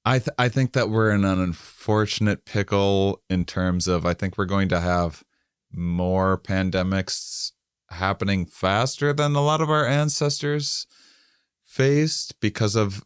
I think that we're in an unfortunate pickle in terms of, I think we're going to have more pandemics happening faster than a lot of our ancestors faced because of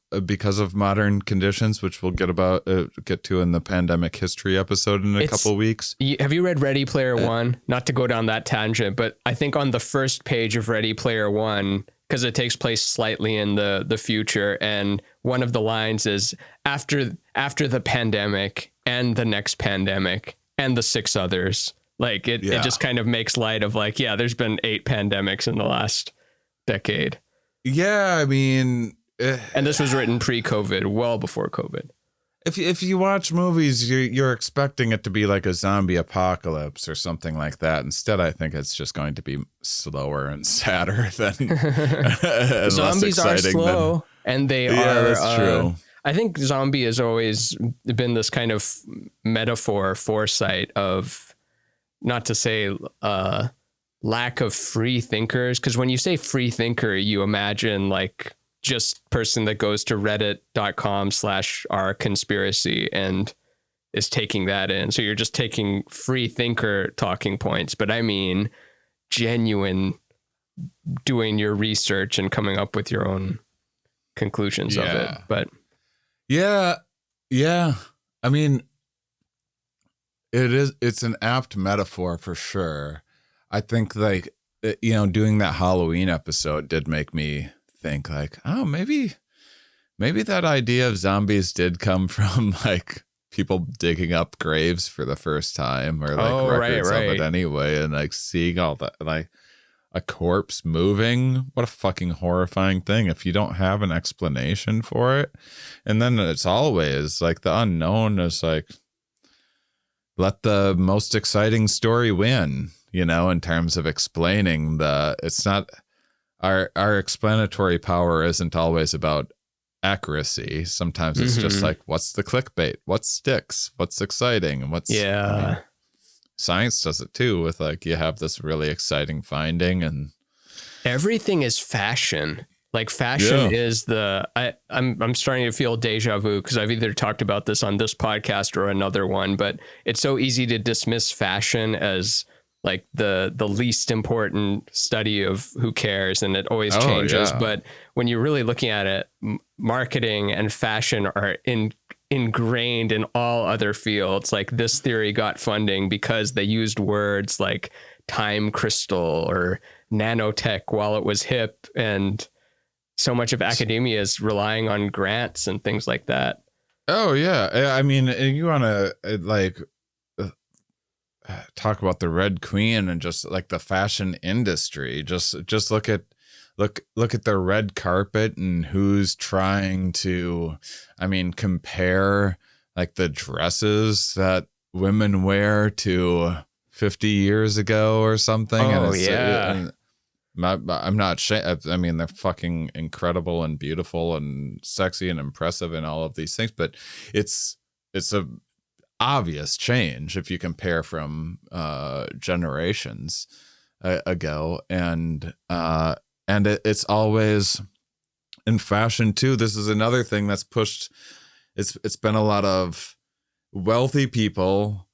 modern conditions, which we'll get to in the pandemic history episode in a couple weeks. Have you read Ready Player One? Not to go down that tangent, but I think on the first page of Ready Player One, because it takes place slightly in the future, and one of the lines is after the pandemic and the next pandemic and the 6 others. Like it just kind of makes light of like, there's been 8 pandemics in the last decade. Yeah, I mean, and this was written pre-COVID, well before COVID. If you watch movies, you're expecting it to be like a zombie apocalypse or something like that. Instead, I think it's just going to be slower and sadder than zombies are slow, and they are. That's true. I think zombie has always been this kind of metaphor, foresight of, not to say lack of free thinkers, because when you say free thinker, you imagine like just person that goes to reddit.com/rconspiracy and is taking that in. So you're just taking free thinker talking points, but I mean genuine doing your research and coming up with your own conclusions of it. But yeah. I mean, it's an apt metaphor for sure. I think like, doing that Halloween episode did make me think like, oh, maybe that idea of zombies did come from like people digging up graves for the first time, or like records of it anyway, and like seeing all that, like a corpse moving. What a fucking horrifying thing if you don't have an explanation for it. And then it's always like the unknown is like, let the most exciting story win, in terms of explaining it's not our explanatory power isn't always about accuracy. Sometimes it's just like, what's the clickbait? What sticks? What's exciting? And science does it too, with like, you have this really exciting finding and everything is fashion. Like fashion is I'm starting to feel deja vu, because I've either talked about this on this podcast or another one, but it's so easy to dismiss fashion as like the least important study of who cares, and it always changes. But when you're really looking at it, marketing and fashion are ingrained in all other fields. Like this theory got funding because they used words like time crystal or nanotech while it was hip, and so much of academia is relying on grants and things like that. Oh yeah. I mean, you want to like talk about the Red Queen and just like the fashion industry. Just look at the red carpet and who's trying to, compare like the dresses that women wear to 50 years ago or something. I'm not they're fucking incredible and beautiful and sexy and impressive and all of these things, but it's a obvious change if you compare from generations ago, and it's always in fashion too. This is another thing that's pushed. It's been a lot of wealthy people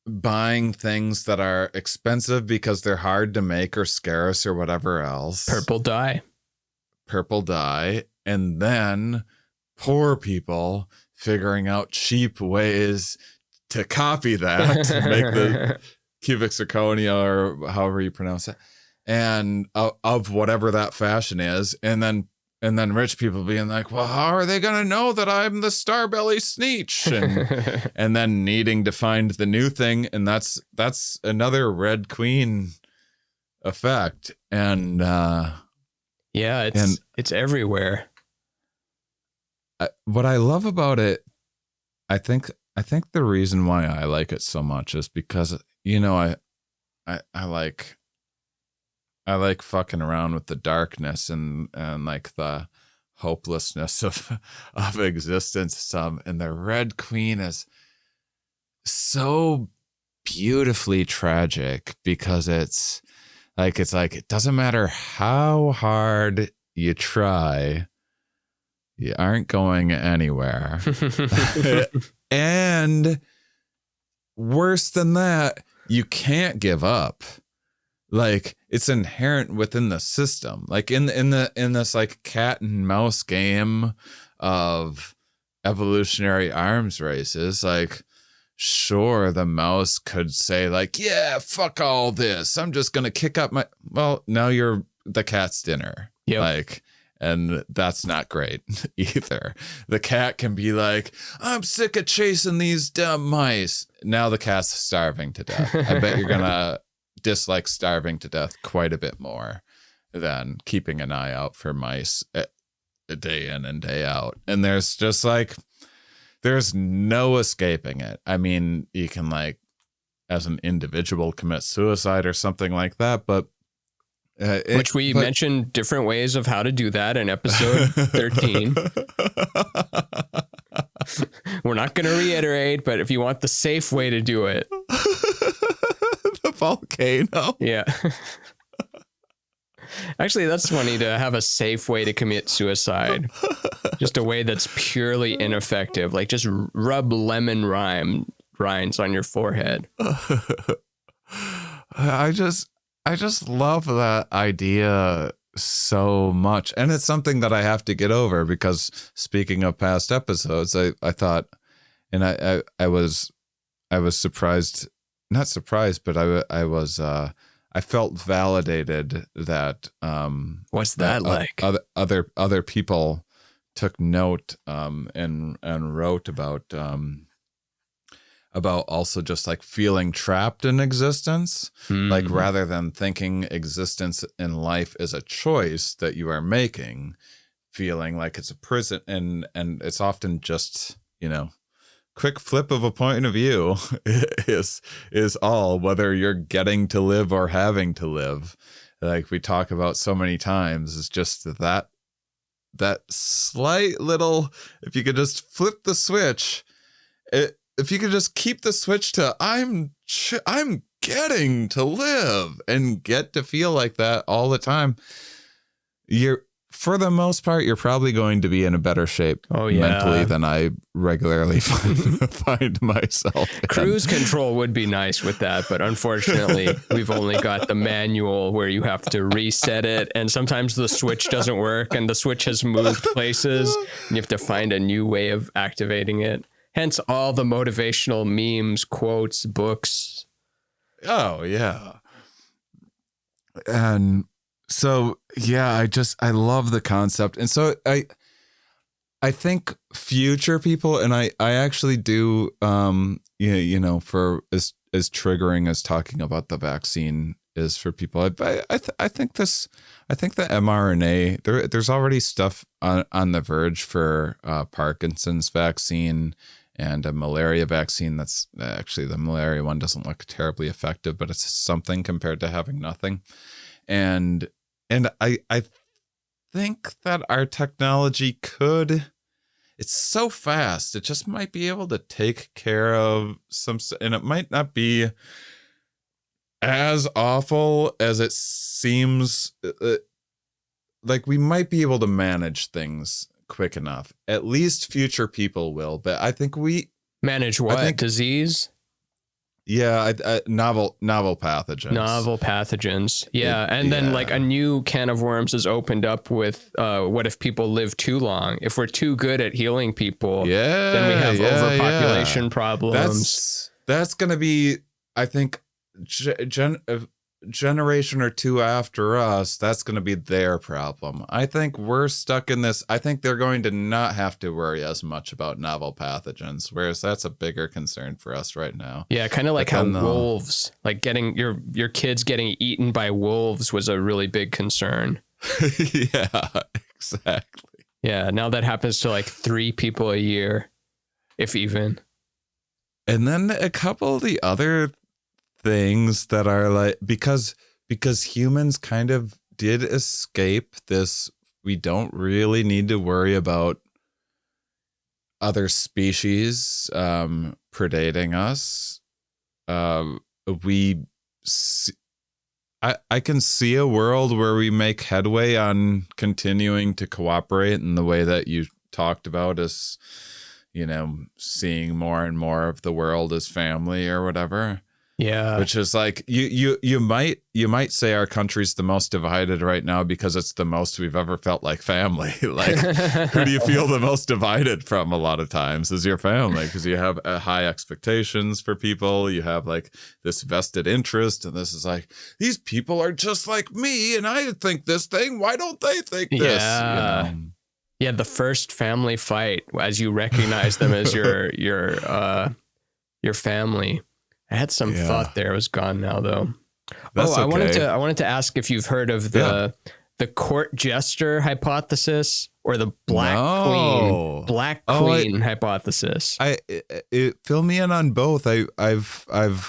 buying things that are expensive because they're hard to make or scarce or whatever else. Purple dye. And then poor people figuring out cheap ways to copy that, to make the cubic zirconia or however you pronounce it, and of whatever that fashion is. And then rich people being like, well, how are they going to know that I'm the Starbelly Sneetch? And then needing to find the new thing. And that's another Red Queen effect. And it's everywhere. What I love about it, I think the reason why I like it so much is because, I like fucking around with the darkness and like the hopelessness of existence. And the Red Queen is so beautifully tragic, because it's like it doesn't matter how hard you try, you aren't going anywhere. And worse than that, you can't give up. Like, it's inherent within the system. Like in this like cat and mouse game of evolutionary arms races, like, sure, the mouse could say like, yeah, fuck all this, I'm just gonna kick up my, well, now you're the cat's dinner. Yep. Like, and that's not great either. The cat can be like, I'm sick of chasing these dumb mice. Now the cat's starving to death. I bet you're gonna dislike starving to death quite a bit more than keeping an eye out for mice day in and day out. And there's just like, there's no escaping it. I mean, you can like, as an individual, commit suicide or something like that, but Which we mentioned different ways of how to do that in episode 13. We're not going to reiterate, but if you want the safe way to do it. The volcano. Yeah. Actually, that's funny to have a safe way to commit suicide. Just a way that's purely ineffective. Like just rub lemon rinds on your forehead. I just love that idea so much. And it's something that I have to get over because speaking of past episodes, I thought, and I was surprised, not surprised, but I felt validated that what's that like? Other people took note and wrote about also just like feeling trapped in existence, like rather than thinking existence in life is a choice that you are making, feeling like it's a prison, and it's often just, quick flip of a point of view is all, whether you're getting to live or having to live, like we talk about so many times. Is just that slight little, if you could just flip the switch, if you could just keep the switch to I'm getting to live and get to feel like that all the time, for the most part, you're probably going to be in a better shape mentally than I regularly find myself in. Cruise control would be nice with that, but unfortunately, we've only got the manual where you have to reset it, and sometimes the switch doesn't work, and the switch has moved places, and you have to find a new way of activating it. Hence all the motivational memes, quotes, books. Oh, yeah. And so, yeah, I love the concept. And so I think future people, and I actually do, for as triggering as talking about the vaccine is for people, I think the mRNA, there's already stuff on the verge for Parkinson's vaccine and a malaria vaccine. That's actually, the malaria one doesn't look terribly effective, but it's something compared to having nothing. And I think that our technology it's so fast, it just might be able to take care of and it might not be as awful as it seems. Like we might be able to manage things quick enough. At least future people will, but I think we manage what? Disease? Yeah, novel pathogens. Novel pathogens. Yeah, then like a new can of worms is opened up with what if people live too long? If we're too good at healing people, then we have overpopulation problems. That's going to be, I think, generation or two after us, that's going to be their problem. I think we're stuck in this. I think they're going to not have to worry as much about novel pathogens, whereas that's a bigger concern for us right now. Yeah, kind of like how wolves, like getting your kids getting eaten by wolves was a really big concern. Yeah, exactly. Yeah, now that happens to like 3 people a year, if even. And then a couple of the other things that are like, because humans kind of did escape this, we don't really need to worry about other species predating us. I can see a world where we make headway on continuing to cooperate in the way that you talked about, as seeing more and more of the world as family or whatever. Yeah. Which is like, you might say our country's the most divided right now because it's the most we've ever felt like family. Like, who do you feel the most divided from a lot of times is your family, because you have high expectations for people. You have like this vested interest, and this is like, these people are just like me and I think this thing. Why don't they think this? Yeah, the first family fight, as you recognize them as your family. I had some thought there. It was gone now, though. That's okay. I wanted to ask if you've heard of the court jester hypothesis or the black queen hypothesis. Fill me in on both. I've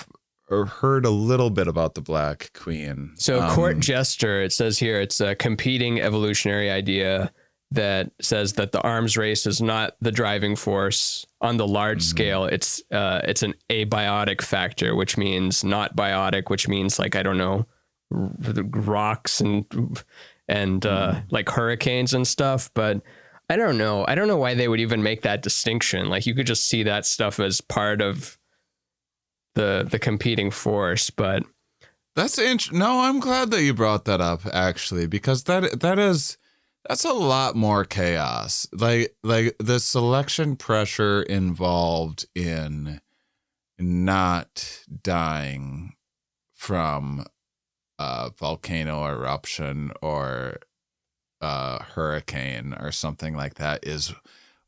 heard a little bit about the Black Queen. So Court Jester, it says here, it's a competing evolutionary idea that says that the arms race is not the driving force on the large scale. It's an abiotic factor, which means not biotic, which means like, I don't know, rocks and like hurricanes and stuff. But I don't know. I don't know why they would even make that distinction. Like you could just see that stuff as part of the competing force. But that's no, I'm glad that you brought that up actually, because that's a lot more chaos. Like the selection pressure involved in not dying from a volcano eruption or a hurricane or something like that is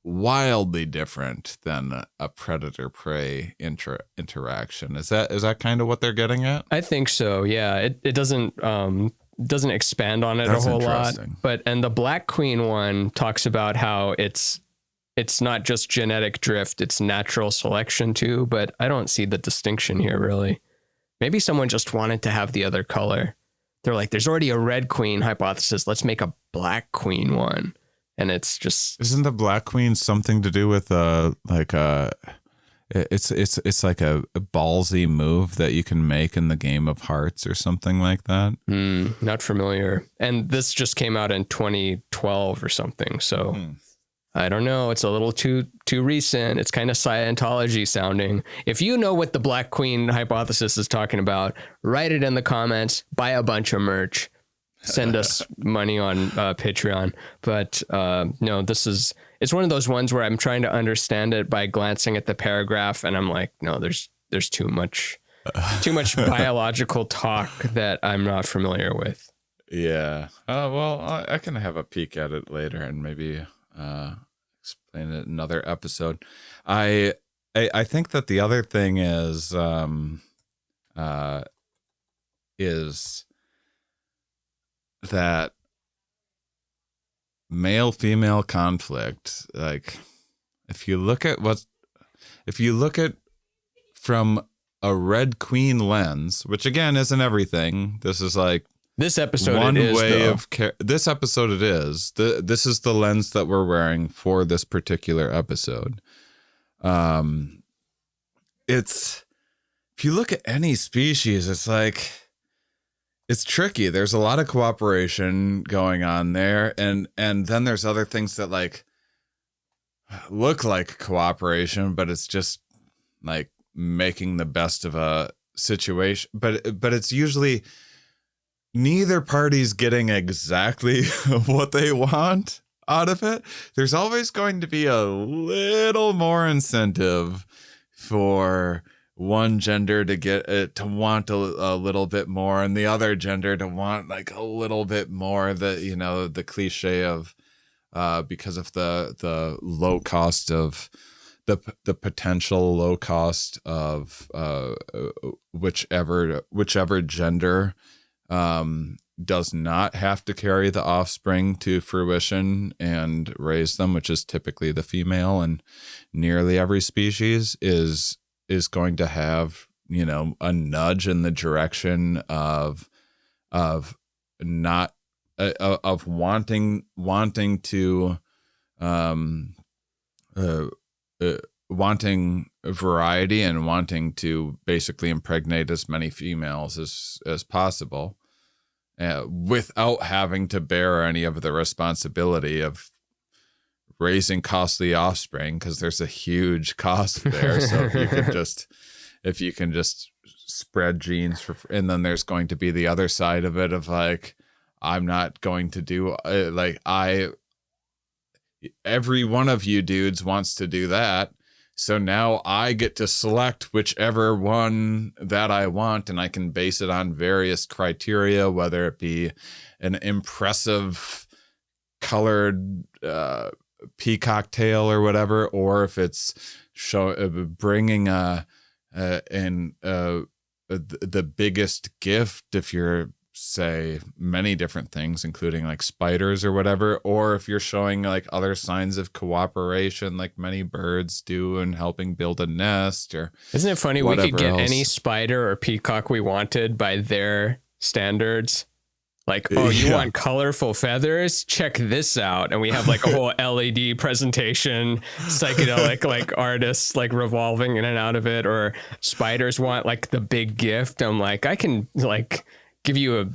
wildly different than a predator-prey interaction. Is that kind of what they're getting at? I think so. Yeah, it doesn't expand on it a whole lot. And the Black Queen one talks about how it's not just genetic drift, it's natural selection too. But I don't see the distinction here really. Maybe someone just wanted to have the other color. They're like, there's already a red queen hypothesis. Let's make a Black Queen one. And it's just, isn't the Black Queen something to do with it's like a ballsy move that you can make in the game of Hearts or something like that? Not familiar. And this just came out in 2012 or something. So I don't know. It's a little too recent. It's kind of Scientology sounding. If you know what the Black Queen hypothesis is talking about, write it in the comments, buy a bunch of merch. Send us money on Patreon. But no, it's one of those ones where I'm trying to understand it by glancing at the paragraph, and I'm like, no, there's too much biological talk that I'm not familiar with. Yeah. Well, I can have a peek at it later and maybe explain it in another episode. I think that the other thing is that male-female conflict, like if you look at from a Red Queen lens, which again isn't everything. This is like this episode. One way of this episode. It is this is the lens that we're wearing for this particular episode. It's if you look at any species, it's like. It's tricky. There's a lot of cooperation going on there, and then there's other things that like look like cooperation, but it's just like making the best of a situation. But it's usually neither party's getting exactly what they want out of it. There's always going to be a little more incentive for one gender to get to want a little bit more, and the other gender to want like a little bit more. The cliche of because of the low cost of the potential low cost of whichever gender does not have to carry the offspring to fruition and raise them, which is typically the female, and nearly every species is going to have, a nudge in the direction of not of wanting to wanting variety and wanting to basically impregnate as many females as possible, without having to bear any of the responsibility of raising costly offspring, because there's a huge cost there. So if you can just spread genes and then there's going to be the other side of it of like, I'm not going to do every one of you dudes wants to do that. So now I get to select whichever one that I want, and I can base it on various criteria, whether it be an impressive colored peacock tail or whatever, or if it's bringing the biggest gift, if you're say many different things, including like spiders or whatever, or if you're showing like other signs of cooperation, like many birds do in helping build a nest, or isn't it funny? We could get any spider or peacock we wanted by their standards. Like, oh, you want colorful feathers? Check this out. And we have like a whole LED presentation, psychedelic, like artists like revolving in and out of it. Or spiders want like the big gift. I'm like, I can like give you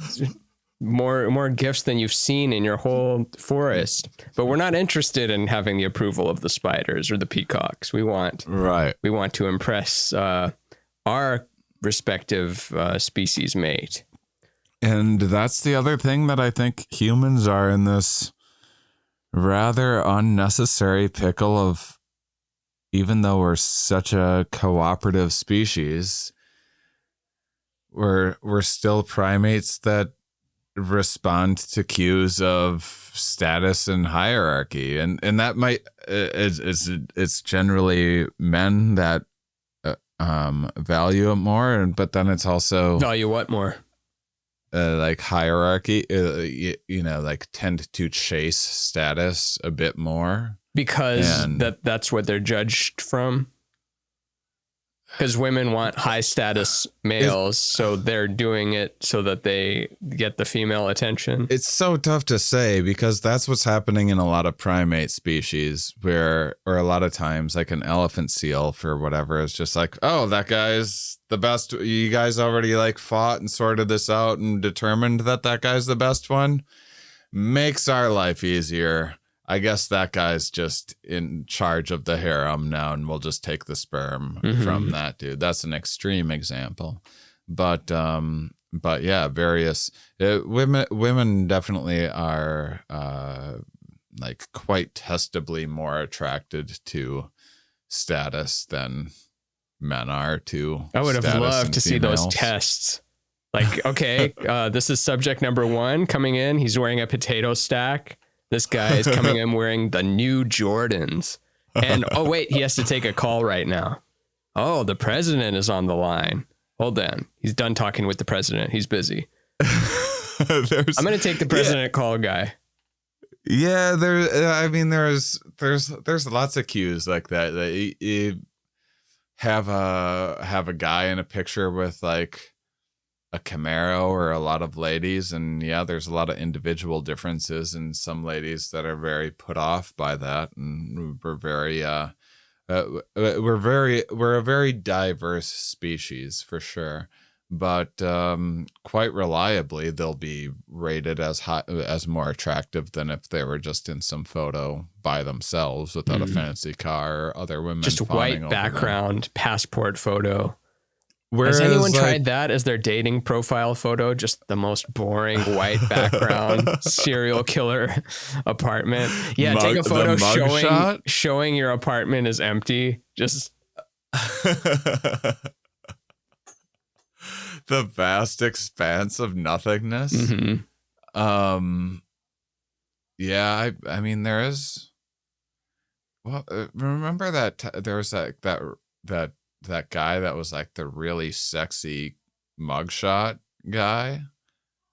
more gifts than you've seen in your whole forest. But we're not interested in having the approval of the spiders or the peacocks. We want to impress our respective species mate. And that's the other thing that I think humans are in this rather unnecessary pickle of, even though we're such a cooperative species, we're still primates that respond to cues of status and hierarchy. And that might, it's generally men that value it more, but then it's also... Value what more? Like hierarchy, like tend to chase status a bit more because that's what they're judged from. Because women want high status males, so they're doing it so that they get the female attention. It's so tough to say because that's what's happening in a lot of primate species or a lot of times like an elephant seal for whatever is just like, oh, that guy's the best. You guys already like fought and sorted this out and determined that guy's the best one. Makes our life easier. I guess that guy's just in charge of the harem now, and we'll just take the sperm from that dude. That's an extreme example, but yeah, various women definitely are like quite testably more attracted to status than men are to. I would have loved to see those tests. Like, okay, this is subject number 1 coming in. He's wearing a potato stack. This guy is coming in wearing the new Jordans. And, oh, wait, he has to take a call right now. Oh, the president is on the line. Hold on. He's done talking with the president. He's busy. I'm going to take the president call guy. Yeah, there's lots of cues like that. You have a guy in a picture with like a Camaro or a lot of ladies, and yeah, there's a lot of individual differences, and some ladies that are very put off by that, and we're a very diverse species for sure, but quite reliably they'll be rated as more attractive than if they were just in some photo by themselves without a fancy car or other women just white background passport photo. Whereas, has anyone tried that as their dating profile photo? Just the most boring white background serial killer apartment. Yeah, take a photo showing your apartment is empty. Just the vast expanse of nothingness. Yeah, I mean there is. Well, remember that there was that guy that was like the really sexy mugshot guy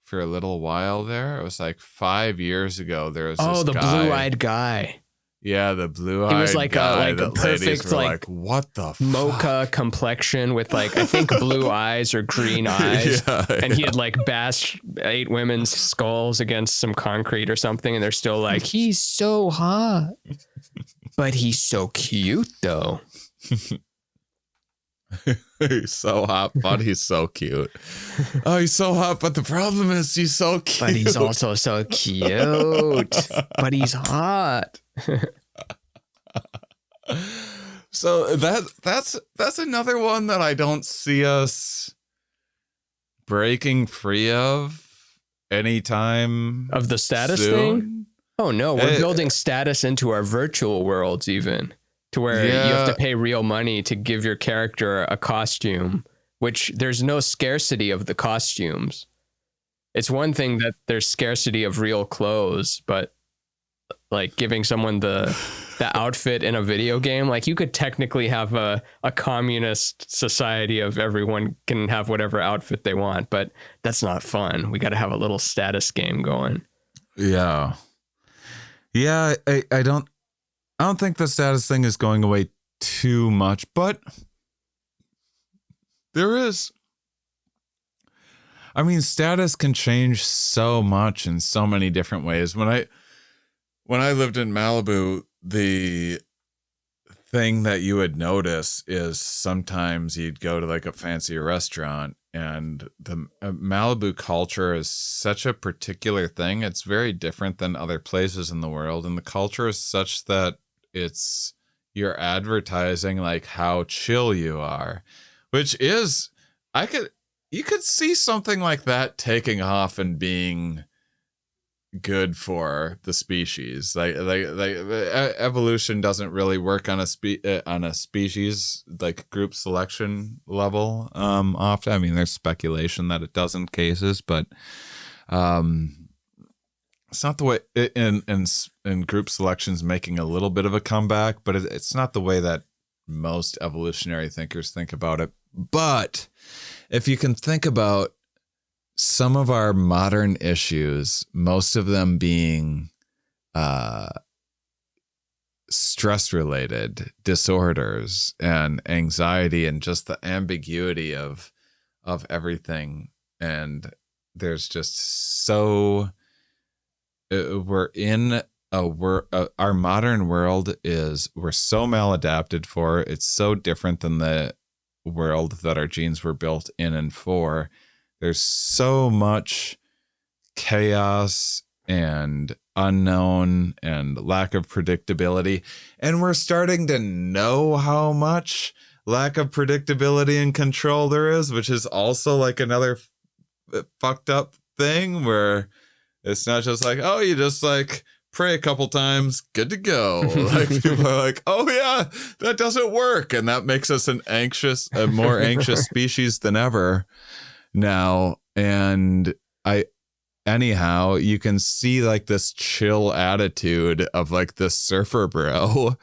for a little while there. It was like 5 years ago. There was this the guy. blue-eyed guy. Yeah, the blue-eyed guy. He was like a perfect like what the mocha complexion with like I think blue eyes or green eyes. And he had like bashed 8 women's skulls against some concrete or something, and they're still like, he's so hot. But he's so cute though. He's so hot, but he's so cute. Oh, he's so hot, but the problem is he's so cute. But he's also so cute. But he's hot. So that's another one that I don't see us breaking free of anytime of the status soon. Thing. Oh no, we're building status into our virtual worlds even. To where you have to pay real money to give your character a costume, which there's no scarcity of the costumes. It's one thing that there's scarcity of real clothes, but like giving someone the outfit in a video game. Like you could technically have a communist society of everyone can have whatever outfit they want, but that's not fun. We got to have a little status game going. Yeah. Yeah. I don't think the status thing is going away too much, but there is. I mean, status can change so much in so many different ways. When I lived in Malibu, the thing that you would notice is sometimes you'd go to like a fancy restaurant, and the Malibu culture is such a particular thing. It's very different than other places in the world, and the culture is such that you're advertising like how chill you are, which is you could see something like that taking off and being good for the species. Like evolution doesn't really work on a species like group selection level often. I mean, there's speculation that it does in cases, but it's not the way in group selections making a little bit of a comeback, but it's not the way that most evolutionary thinkers think about it. But if you can think about some of our modern issues, most of them being stress-related disorders and anxiety and just the ambiguity of everything, and there's just so our modern world we're so maladapted for. It's so different than the world that our genes were built in and for. There's so much chaos and unknown and lack of predictability. And we're starting to know how much lack of predictability and control there is, which is also like another fucked up thing where it's not just like, oh, you just like pray a couple times, good to go. Like people are like, oh yeah, that doesn't work. And that makes us a more anxious species than ever now. And anyhow, you can see like this chill attitude of like the surfer bro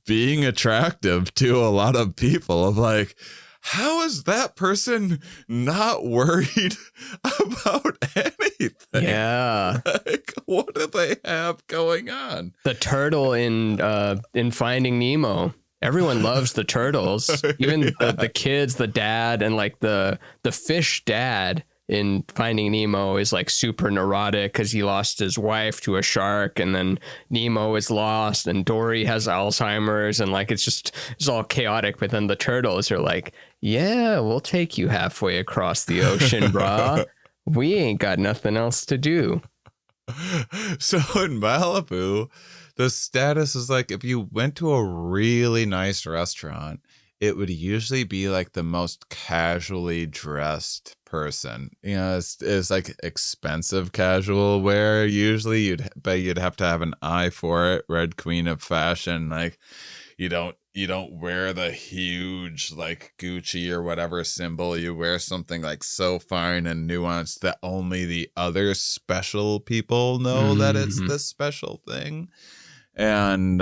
being attractive to a lot of people of like, how is that person not worried about anything? Yeah. Like, what do they have going on? The turtle in Finding Nemo. Everyone loves the turtles. Even the kids, the dad, and like the fish dad in Finding Nemo is like super neurotic because he lost his wife to a shark, and then Nemo is lost, and Dory has Alzheimer's, and like it's all chaotic. But then the turtles are like, yeah, we'll take you halfway across the ocean, brah. We ain't got nothing else to do. So in Malibu, the status is like if you went to a really nice restaurant, it would usually be like the most casually dressed person. You know, it's like expensive casual wear. Usually you'd have to have an eye for it. Red Queen of fashion. Like you don't wear the huge like Gucci or whatever symbol. You wear something like so fine and nuanced that only the other special people know that it's this special thing. And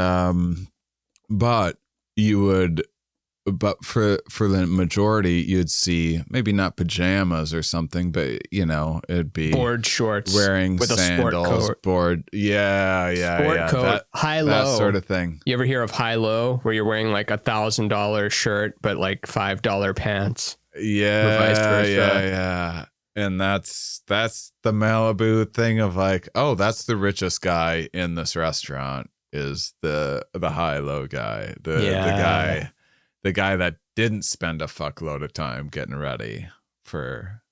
but for the majority, you'd see maybe not pajamas or something, but you know, it'd be board shorts wearing with sandals, a sport coat. Sport coat, high-low. That sort of thing. You ever hear of high-low, where you're wearing like $1,000 shirt but like $5 pants? Yeah. And that's the Malibu thing of like, oh, that's the richest guy in this restaurant is the high-low guy, the guy that didn't spend a fuckload of time getting ready for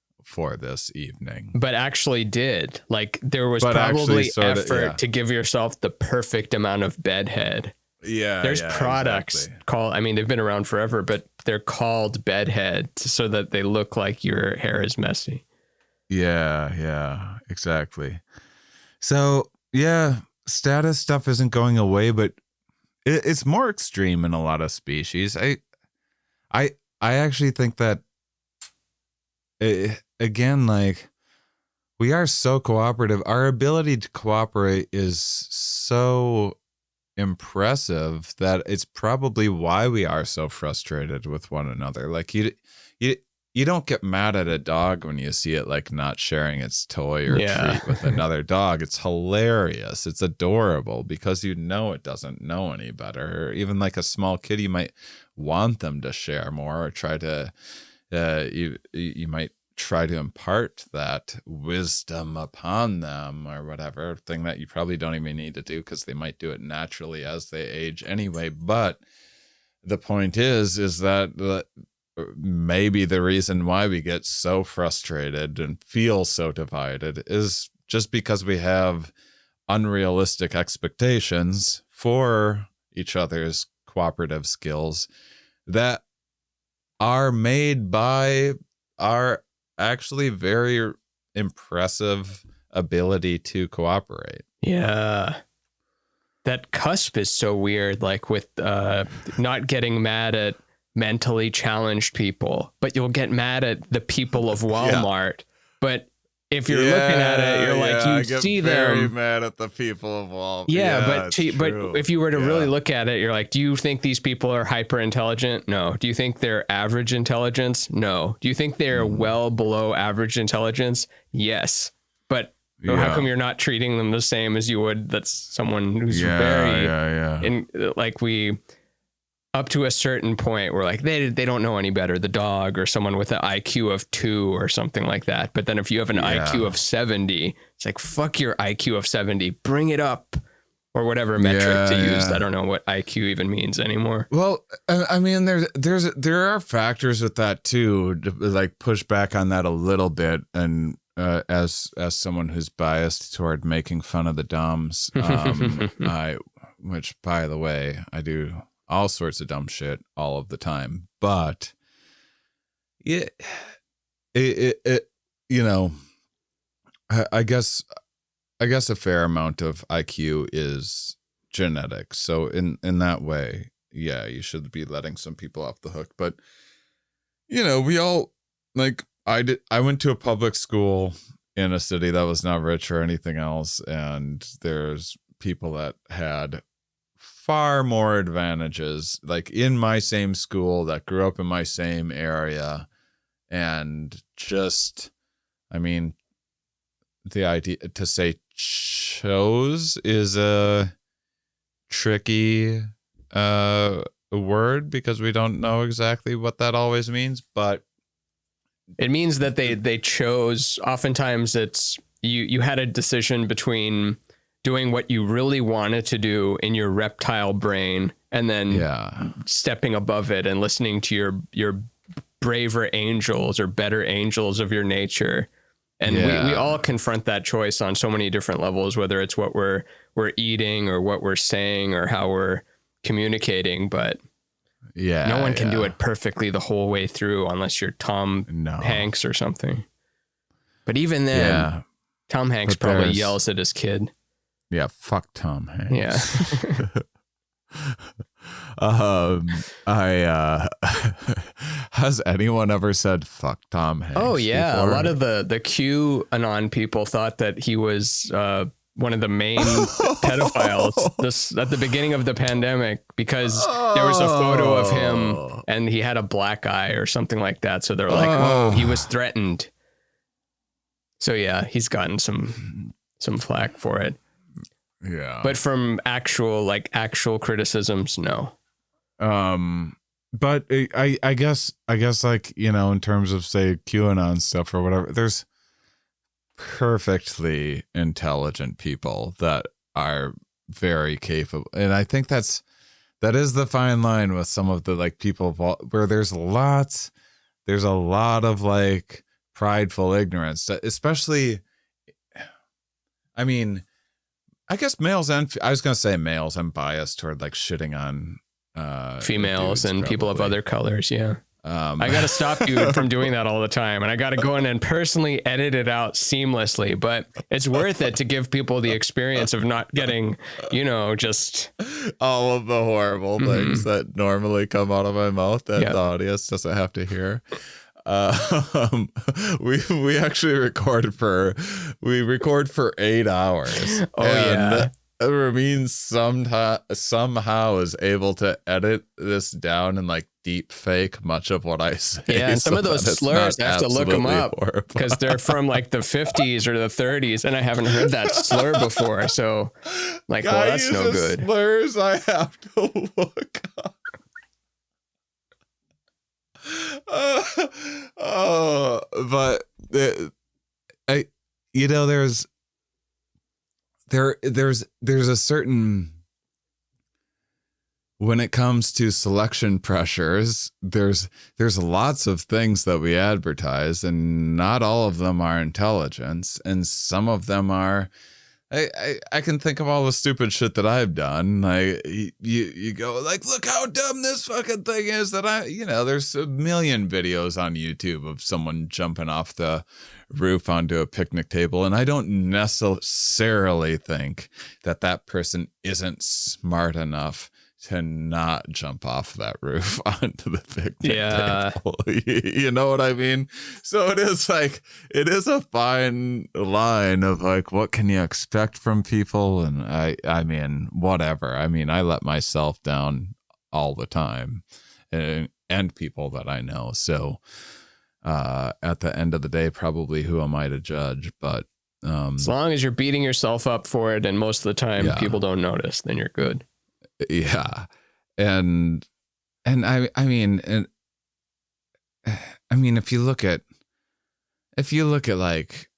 this evening, but actually did. Like there was probably effort to give yourself the perfect amount of bedhead. There's products called, I mean, they've been around forever, but they're called bedhead so that they look like your hair is messy. Yeah, exactly. So yeah, status stuff isn't going away, but it's more extreme in a lot of species. I actually think that again, like we are so cooperative. Our ability to cooperate is so impressive that it's probably why we are so frustrated with one another. Like you don't get mad at a dog when you see it like not sharing its toy or treat with another dog. It's hilarious. It's adorable because you know it doesn't know any better. Or even like a small kid, you might want them to share more or try to you might try to impart that wisdom upon them or whatever, thing that you probably don't even need to do because they might do it naturally as they age anyway. But the point is that maybe the reason why we get so frustrated and feel so divided is just because we have unrealistic expectations for each other's cooperative skills that are made by our actually very impressive ability to cooperate. Yeah. That cusp is so weird, like with not getting mad at mentally challenged people, but you'll get mad at the people of Walmart. But if you're looking at it, you're like, you see them. Very mad at the people of Walmart. But if you were to really look at it, you're like, do you think these people are hyper intelligent? No. Do you think they're average intelligence? No. Do you think they're well below average intelligence? Yes. But how come you're not treating them the same as you would that's someone who's up to a certain point, we're like, they don't know any better, the dog or someone with an IQ of 2 or something like that. But then if you have an IQ of 70, it's like, fuck your IQ of 70, bring it up, or whatever metric to use. I don't know what IQ even means anymore. Well, I mean, there are factors with that too, to like push back on that a little bit. And as someone who's biased toward making fun of the dumbs, which by the way, I do all sorts of dumb shit all of the time, but it you know, I guess a fair amount of IQ is genetic. So in that way, you should be letting some people off the hook. But you know, we all, like, I went to a public school in a city that was not rich or anything else, and there's people that had far more advantages, like in my same school, that grew up in my same area. And just, I mean, the idea to say chose is a tricky word because we don't know exactly what that always means, but it means that they chose. Oftentimes it's you had a decision between doing what you really wanted to do in your reptile brain and then stepping above it and listening to your braver angels or better angels of your nature. And we all confront that choice on so many different levels, whether it's what we're eating or what we're saying or how we're communicating. But no one can do it perfectly the whole way through unless you're Tom Hanks or something. But even then, Tom Hanks probably yells at his kid. Yeah, fuck Tom Hanks. Yeah. Has anyone ever said fuck Tom Hanks? Oh yeah, before? A lot of the QAnon people thought that he was one of the main pedophiles at the beginning of the pandemic because there was a photo of him and he had a black eye or something like that. So they're like, "Oh, he was threatened." So yeah, he's gotten some flack for it. Yeah. But from actual criticisms, no. But I guess like, you know, in terms of say QAnon stuff or whatever, there's perfectly intelligent people that are very capable. And I think that is the fine line with some of the like people where there's a lot of like prideful ignorance, especially, I mean, I guess males and I was going to say males. I'm biased toward like shitting on females and people of other colors. Yeah. I got to stop you from doing that all the time. And I got to go in and personally edit it out seamlessly. But it's worth it to give people the experience of not getting, you know, just all of the horrible things that normally come out of my mouth that the audience doesn't have to hear. we actually record for 8 hours. Oh, yeah. Ramin somehow is able to edit this down and like deep fake much of what I say. Yeah, and some of those slurs, I have to look them up because they're from like the 50s or the 30s, and I haven't heard that slur before. So, like, well, that's no good. Slurs I have to look up. But there's a certain, when it comes to selection pressures, there's lots of things that we advertise, and not all of them are intelligence, and some of them are. I can think of all the stupid shit that I've done. Like you go like, look how dumb this fucking thing is that there's a million videos on YouTube of someone jumping off the roof onto a picnic table. And I don't necessarily think that person isn't smart enough to not jump off that roof onto the picnic table. You know what I mean? So it is a fine line of like, what can you expect from people? And I mean, whatever. I mean, I let myself down all the time, and people that I know. So at the end of the day, probably who am I to judge? But as long as you're beating yourself up for it, and most of the time people don't notice, then you're good. Yeah. And I mean, if you look at like,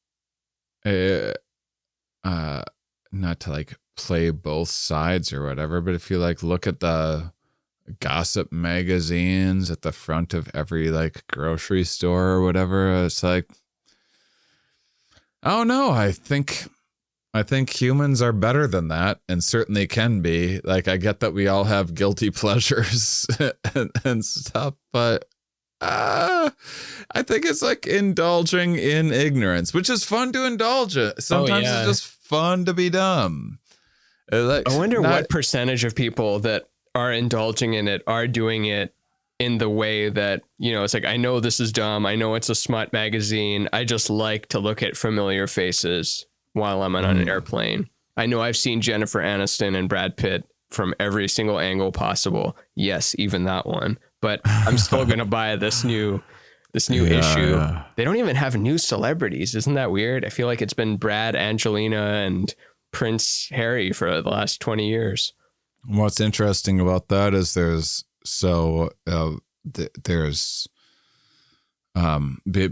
not to like play both sides or whatever, but if you like look at the gossip magazines at the front of every like grocery store or whatever, it's like, oh no, I think humans are better than that, and certainly can be. Like, I get that we all have guilty pleasures and stuff, but I think it's like indulging in ignorance, which is fun to indulge it. Sometimes it's just fun to be dumb. I wonder what percentage of people that are indulging in it are doing it in the way that, it's like, I know this is dumb. I know it's a smut magazine. I just like to look at familiar faces while I'm on an airplane. I know I've seen Jennifer Aniston and Brad Pitt from every single angle possible. Yes, even that one. But I'm still going to buy this new issue. Yeah. They don't even have new celebrities. Isn't that weird? I feel like it's been Brad, Angelina, and Prince Harry for the last 20 years. What's interesting about that is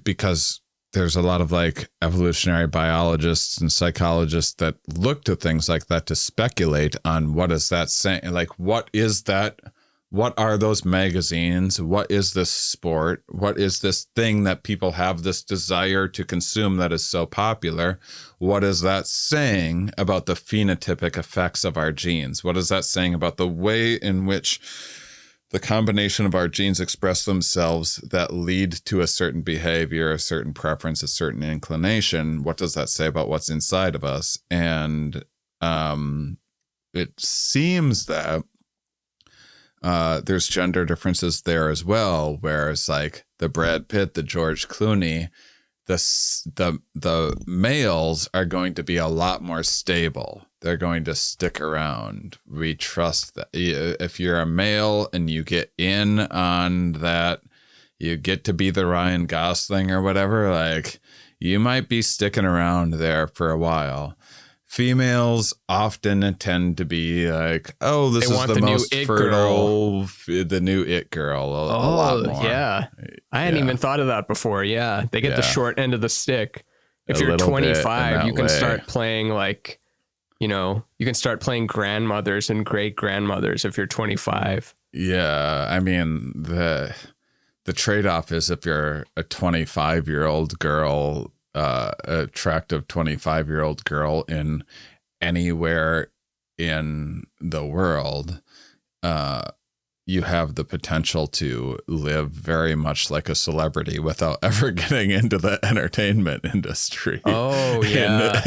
because there's a lot of like evolutionary biologists and psychologists that look to things like that to speculate on what is that saying? Like, what is that? What are those magazines? What is this sport? What is this thing that people have this desire to consume that is so popular? What is that saying about the phenotypic effects of our genes? What is that saying about the way in which the combination of our genes express themselves that lead to a certain behavior, a certain preference, a certain inclination? What does that say about what's inside of us? And it seems that there's gender differences there as well, whereas like the Brad Pitt, the George Clooney, the males are going to be a lot more stable. They're going to stick around. We trust that if you're a male and you get in on that, you get to be the Ryan Gosling or whatever, like you might be sticking around there for a while. Females often tend to be like, oh, this is the most fertile, the new it girl. A lot more. Yeah. I hadn't even thought of that before. Yeah. They get the short end of the stick. If you're 25, you can start playing like, you can start playing grandmothers and great grandmothers if you're 25. Yeah. I mean, the trade-off is if you're a 25-year-old girl, attractive 25-year-old girl in anywhere in the world, you have the potential to live very much like a celebrity without ever getting into the entertainment industry. Oh yeah,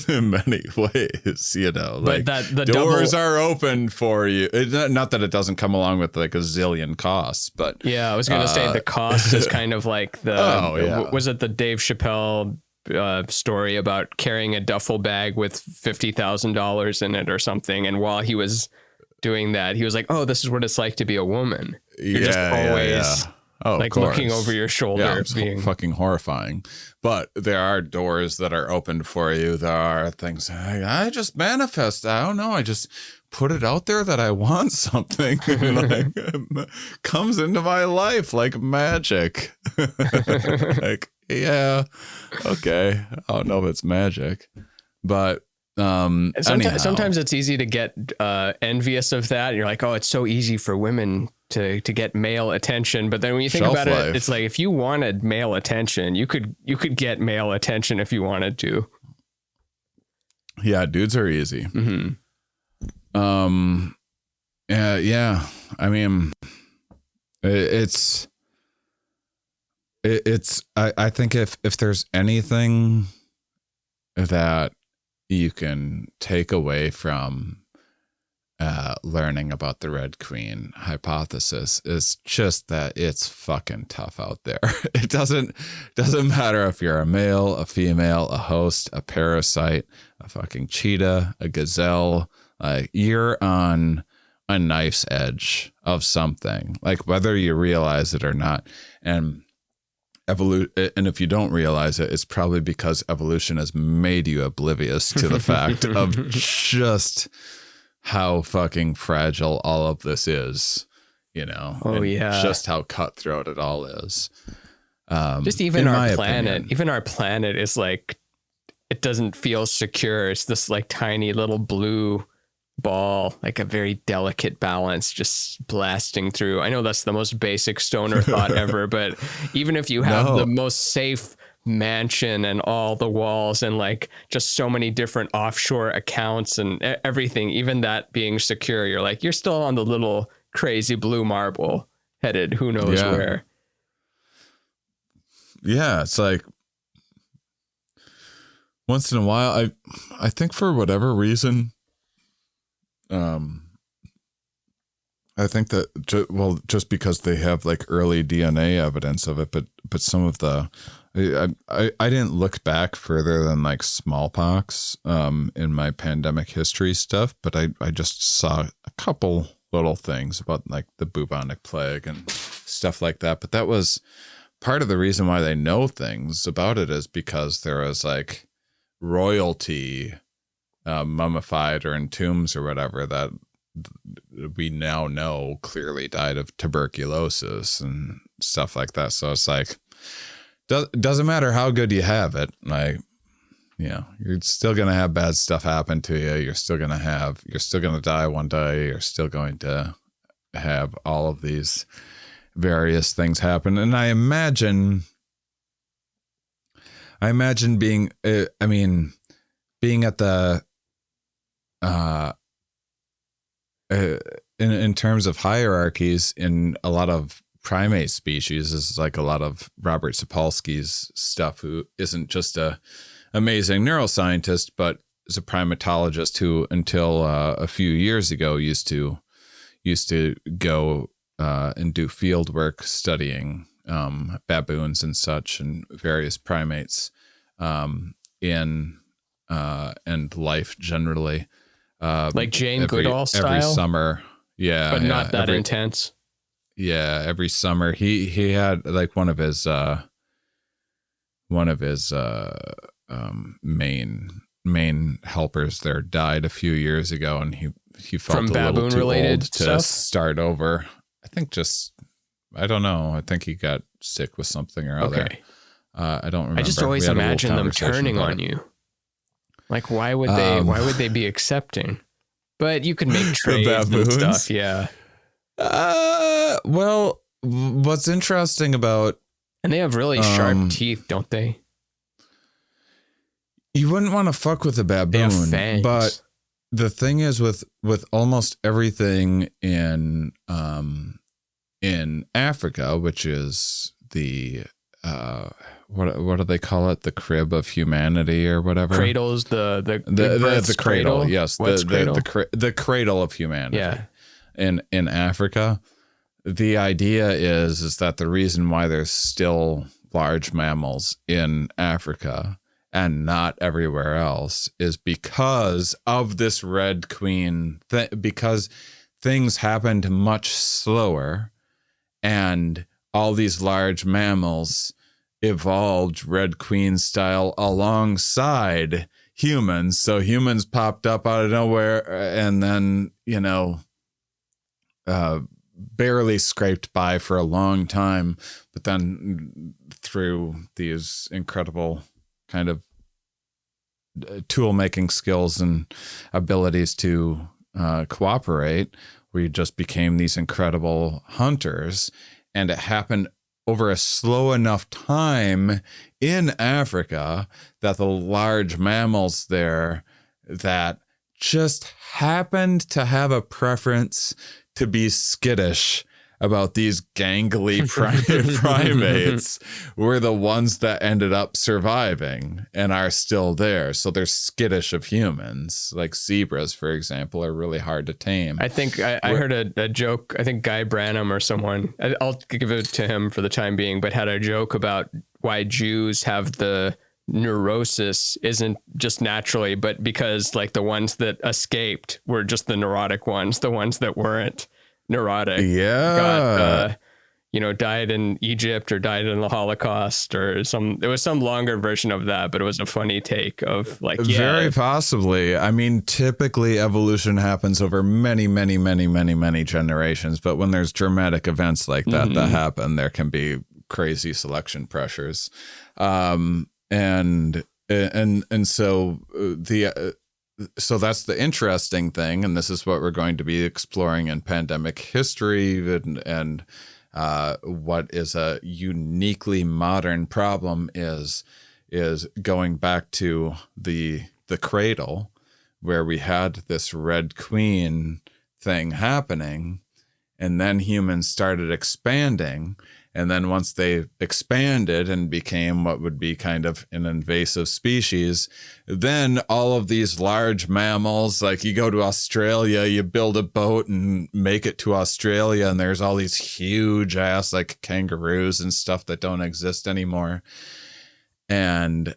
in many ways, you know, but like the doors are open for you. Not that it doesn't come along with like a zillion costs, but yeah, I was gonna say the cost is kind of like was it the Dave Chappelle story about carrying a duffel bag with $50,000 in it or something, and while he was doing that, he was like, "Oh, this is what it's like to be a woman. You're just always like looking over your shoulder." Yeah, it's fucking horrifying. But there are doors that are opened for you. There are things I just manifest. I don't know. I just put it out there that I want something. Like, comes into my life like magic. Like, yeah, okay. I don't know if it's magic, but. Sometimes it's easy to get envious of that. And you're like, oh, it's so easy for women to get male attention. But then when you think about it, it's like if you wanted male attention, you could get male attention if you wanted to. Yeah, dudes are easy. Mm-hmm. Yeah. I mean, it's. I think if there's anything that you can take away from learning about the Red Queen hypothesis is just that it's fucking tough out there. It doesn't matter if you're a male, a female, a host, a parasite, a fucking cheetah, a gazelle. You're on a knife's edge of something, like whether you realize it or not. And and if you don't realize it, it's probably because evolution has made you oblivious to the fact of just how fucking fragile all of this is, you know. Oh yeah, just how cutthroat it all is. Just even our planet is like, it doesn't feel secure. It's this like tiny little blue ball, like a very delicate balance just blasting through. I know that's the most basic stoner thought ever, but even if you have the most safe mansion and all the walls and like just so many different offshore accounts and everything, even that being secure, you're like, you're still on the little crazy blue marble headed who knows where. Yeah, it's like once in a while, I think for whatever reason, I think that just because they have like early DNA evidence of it, but some of the I didn't look back further than like smallpox in my pandemic history stuff, but I just saw a couple little things about like the bubonic plague and stuff like that. But that was part of the reason why they know things about it, is because there was like royalty mummified or in tombs or whatever that we now know clearly died of tuberculosis and stuff like that. So it's like, doesn't matter how good you have it, like, you know, you're still going to have bad stuff happen to you. You're still going to die one day. You're still going to have all of these various things happen. And I imagine being at the, in terms of hierarchies in a lot of primate species, is like a lot of Robert Sapolsky's stuff, who isn't just a amazing neuroscientist, but is a primatologist who until a few years ago used to go and do field work studying baboons and such and various primates and life generally. Like Jane Goodall style? Every summer. Yeah. But not that intense. Yeah. Every summer he had like one of his main helpers there died a few years ago, and he felt a little too old to start over. I don't know. I think he got sick with something or other. I don't remember. I just always imagine them turning on you. Like, why would they be accepting? But you can make trades and stuff. Yeah. Well, what's interesting about, and they have really sharp teeth, don't they? You wouldn't want to fuck with a baboon, they have fangs. but the thing is with almost everything in Africa, which is the what do they call it? The crib of humanity or whatever. Cradle's the cradle. Yes, What's cradle? The cradle of humanity. Yeah. In Africa, the idea is that the reason why there's still large mammals in Africa and not everywhere else is because of this red queen because things happened much slower, and all these large mammals evolved red queen style alongside humans. So humans popped up out of nowhere and then, barely scraped by for a long time, but then through these incredible kind of tool making skills and abilities to cooperate, we just became these incredible hunters. And it happened over a slow enough time in Africa that the large mammals there that just happened to have a preference to be skittish about these gangly primates were the ones that ended up surviving and are still there. So they're skittish of humans. Like zebras, for example, are really hard to tame. I think I heard a joke. I think Guy Branum or someone, I'll give it to him for the time being, but had a joke about why Jews have the neurosis isn't just naturally, but because like the ones that escaped were just the neurotic ones, the ones that weren't neurotic got died in Egypt or died in the Holocaust or there was some longer version of that, but it was a funny take of like very possibly. I mean, typically evolution happens over many generations, but when there's dramatic events like that that happen, there can be crazy selection pressures. And so so that's the interesting thing, and this is what we're going to be exploring in pandemic history, and what is a uniquely modern problem is going back to the cradle, where we had this red queen thing happening, and then humans started expanding. And then once they expanded and became what would be kind of an invasive species, then all of these large mammals, like you go to Australia, you build a boat and make it to Australia, and there's all these huge ass like kangaroos and stuff that don't exist anymore. And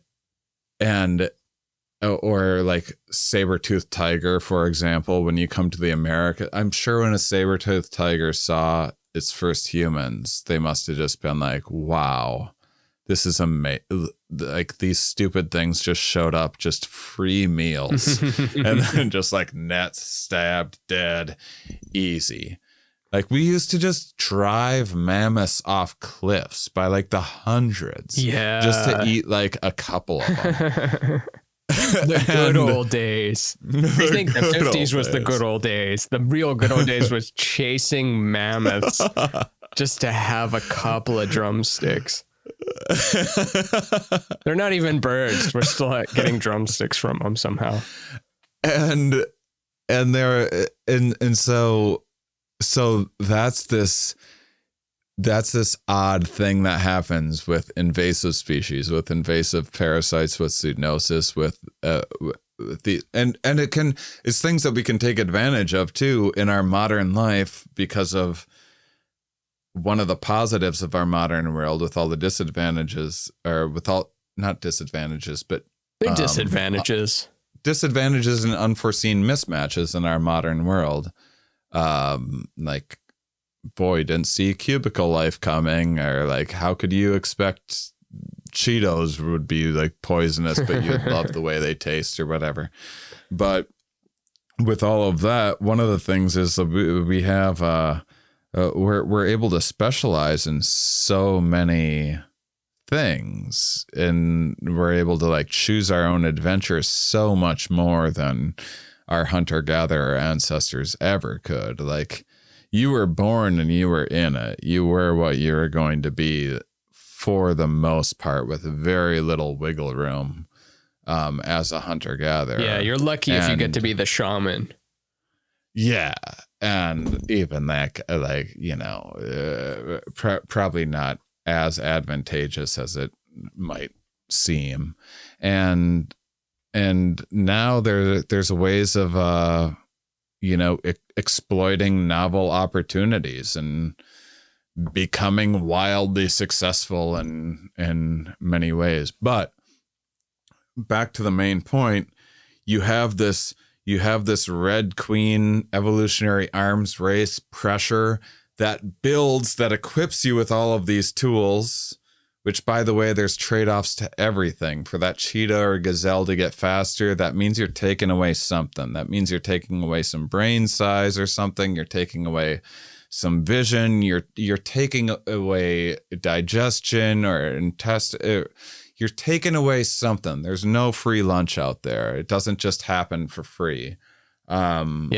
or like saber-toothed tiger, for example, when you come to the America, I'm sure when a saber-toothed tiger saw its first humans, they must have just been like, wow, this is amazing. Like these stupid things just showed up, just free meals. And then just like nets, stabbed, dead, easy. Like we used to just drive mammoths off cliffs by like the hundreds. Yeah. Just to eat like a couple of them. The good old days. I think the 50s was the good old days. The real good old days was chasing mammoths just to have a couple of drumsticks. They're not even birds. We're still getting drumsticks from them somehow. And so that's this odd thing that happens with invasive species, with invasive parasites, with zoonosis, with it's things that we can take advantage of too in our modern life, because of one of the positives of our modern world, with all the disadvantages, or with all, not disadvantages, but disadvantages and unforeseen mismatches in our modern world. Like, boy, didn't see cubicle life coming, or like, how could you expect Cheetos would be like poisonous, but you'd love the way they taste or whatever. But with all of that, one of the things is we have we're able to specialize in so many things, and we're able to like choose our own adventures so much more than our hunter-gatherer ancestors ever could. Like, you were born and you were in it. You were what you were going to be for the most part, with very little wiggle room. as a hunter-gatherer. Yeah, you're lucky if you get to be the shaman. Yeah, and even that, like, probably not as advantageous as it might seem. And now there's ways of exploiting novel opportunities and becoming wildly successful in many ways. But back to the main point, you have this Red Queen evolutionary arms race pressure that builds, that equips you with all of these tools, which, by the way, there's trade-offs to everything. For that cheetah or gazelle to get faster, that means you're taking away something. That means you're taking away some brain size or something. You're taking away some vision. You're taking away digestion or intestine. You're taking away something. There's no free lunch out there. It doesn't just happen for free. Got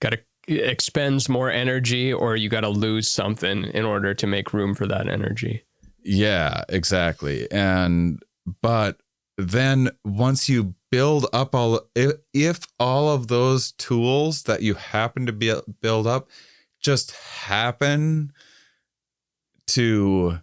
to expends more energy, or you got to lose something in order to make room for that energy. Yeah, exactly. But then once you build up if all of those tools that you happen to build up just happen to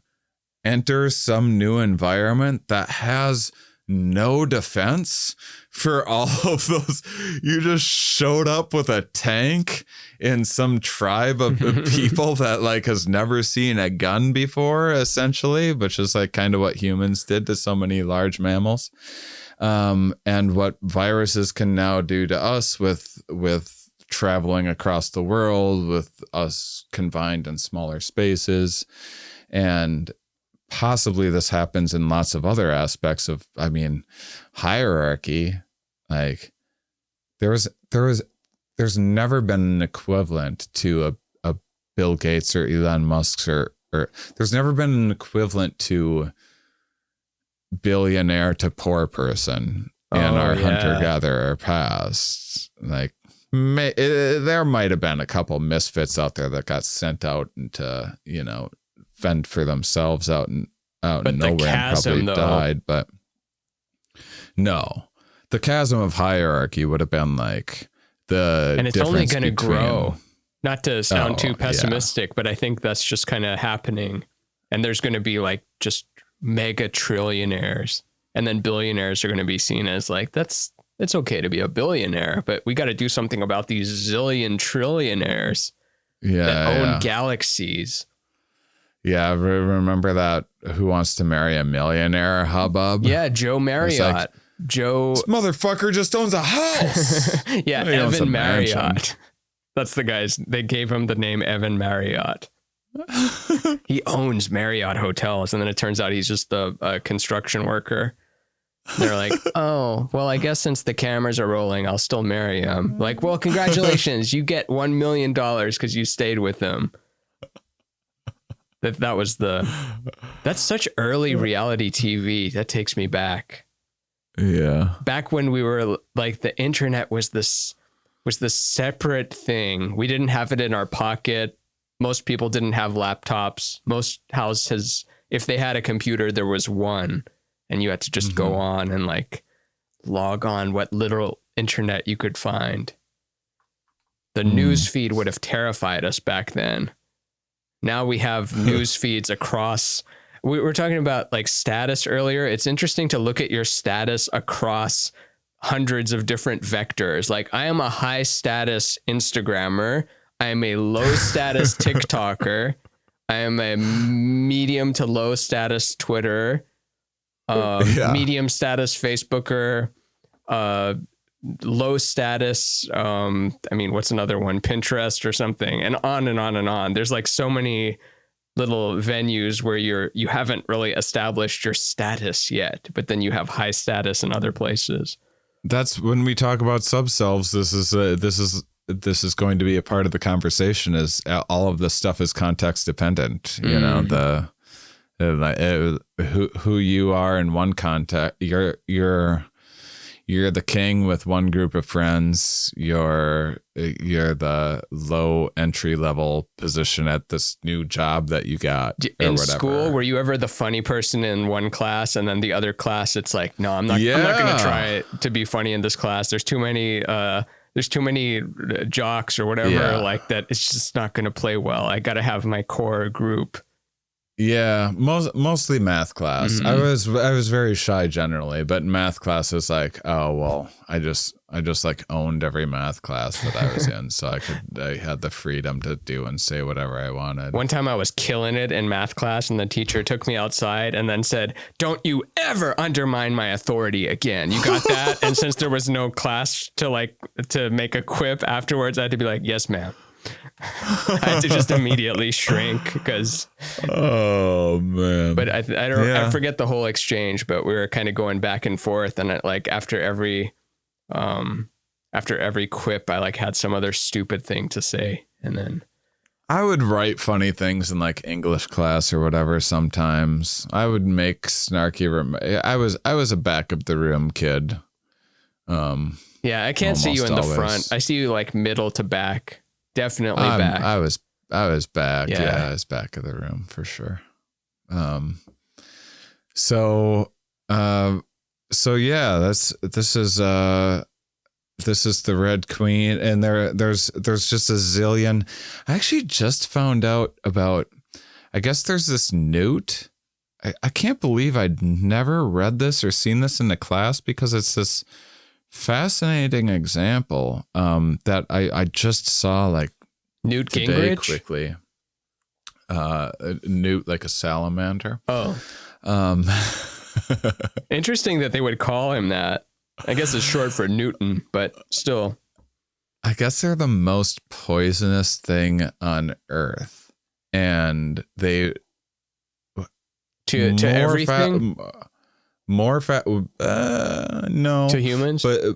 enter some new environment that has no defense for all of those, you just showed up with a tank in some tribe of people that like has never seen a gun before, essentially, which is like kind of what humans did to so many large mammals, and what viruses can now do to us with traveling across the world, with us confined in smaller spaces. And possibly this happens in lots of other aspects of, hierarchy. Like there's never been an equivalent to a Bill Gates or Elon Musk or there's never been an equivalent to billionaire to poor person in our hunter-gatherer past. Like there might have been a couple misfits out there that got sent out to, fend for themselves out in nowhere and probably died. But no, the chasm of hierarchy would have been like and it's only going to grow. Not to sound too pessimistic, but I think that's just kind of happening. And there's going to be like just mega trillionaires, and then billionaires are going to be seen as like, it's okay to be a billionaire, but we got to do something about these zillion trillionaires that own galaxies. Yeah, remember that Who Wants to Marry a Millionaire hubbub? Yeah, Joe Marriott. Like, this motherfucker just owns a house. Yeah, Evan Marriott. That's the guys. They gave him the name Evan Marriott. He owns Marriott hotels, and then it turns out he's just a construction worker. They're like, oh, well, I guess since the cameras are rolling, I'll still marry him. Like, well, congratulations. You get $1 million because you stayed with him. That's such early reality TV. That takes me back. Yeah. Back when we were like, the internet was this separate thing. We didn't have it in our pocket. Most people didn't have laptops. Most houses, if they had a computer, there was one, and you had to just go on and like log on what little internet you could find. The news feed would have terrified us back then. Now we have news feeds across. We were talking about like status earlier. It's interesting to look at your status across hundreds of different vectors. Like, I am a high status Instagrammer. I am a low status TikToker. I am a medium to low status Twitter, medium status Facebooker, low status, what's another one? Pinterest or something, and on and on and on. There's like so many little venues where you haven't really established your status yet, but then you have high status in other places. That's when we talk about subselves. This is going to be a part of the conversation. Is all of this stuff is context dependent. You know, who you are in one context, you're the king with one group of friends. You're the low entry level position at this new job that you got. In school, were you ever the funny person in one class, and then the other class, it's like, no, I'm not going to try to be funny in this class. There's too many jocks or whatever like that. It's just not going to play well. I got to have my core group. Yeah, mostly math class. I was very shy generally, but math class was like, oh well, I just like owned every math class that I was in, so I had the freedom to do and say whatever I wanted. One time I was killing it in math class, and the teacher took me outside and then said, "Don't you ever undermine my authority again. You got that?" And since there was no class to make a quip afterwards, I had to be like, "Yes, ma'am." I had to just immediately shrink because. Oh man! But I forget the whole exchange. But we were kind of going back and forth, and after every quip, I had some other stupid thing to say, and then I would write funny things in English class or whatever. Sometimes I would make snarky. I was a back of the room kid. Yeah, I can't see you in the front. I see you middle to back. Definitely back. I was back. Yeah, I was back of the room for sure. So yeah, this is the Red Queen, and there's just a zillion. I actually just found out about, I guess there's this Newt. I can't believe I'd never read this or seen this in the class, because it's this fascinating example that I just saw Newt today Gingrich? Quickly. Newt, like a salamander. Oh. Interesting that they would call him that. I guess it's short for Newton, but still. I guess they're the most poisonous thing on Earth, and they to everything. No, to humans, but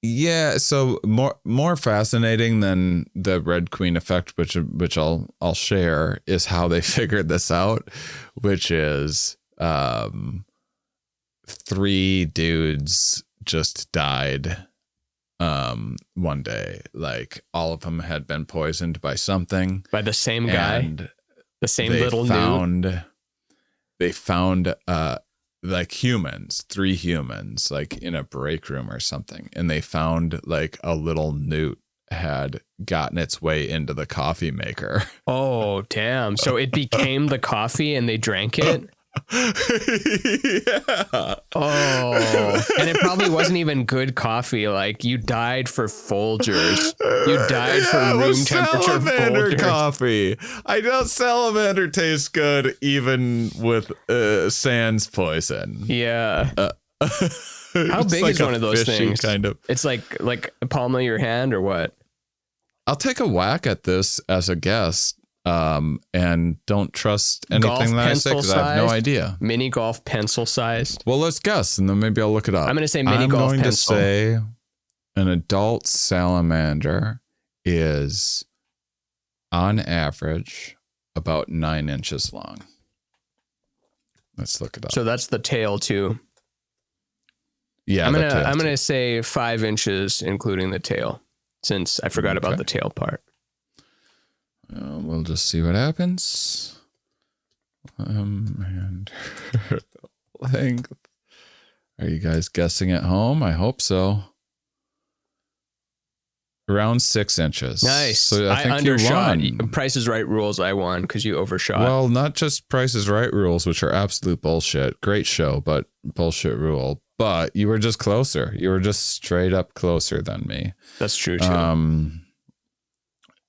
yeah. So more fascinating than the Red Queen effect, which I'll share, is how they figured this out, which is 3 dudes just died one day. All of them had been poisoned by something, by the same guy, the same little Newt. They found humans, 3 humans, in a break room or something, and they found a little Newt had gotten its way into the coffee maker. Oh damn! So it became the coffee, and they drank it. Yeah. Oh, and it probably wasn't even good coffee. You died for Folgers. You died for room temperature salamander Folgers. Coffee. I know salamander tastes good even with sans poison. Yeah. How big is one of those things? Kind of. It's like a palm of your hand or what? I'll take a whack at this as a guess. And don't trust anything that I say, because I have no idea. Mini golf pencil sized. Well, let's guess, and then maybe I'll look it up. I'm going to say mini golf pencil. I'm going to say an adult salamander is, on average, about 9 inches long. Let's look it up. So that's the tail too. Yeah, I'm gonna say 5 inches, including the tail, since I forgot about the tail part. We'll just see what happens. And length. Are you guys guessing at home? I hope so. Around 6 inches. Nice. So I think undershot. you won. Price is Right rules. I won because you overshot. Well, not just Price is Right rules, which are absolute bullshit. Great show, but bullshit rule. But you were just closer. You were just straight up closer than me. That's true too.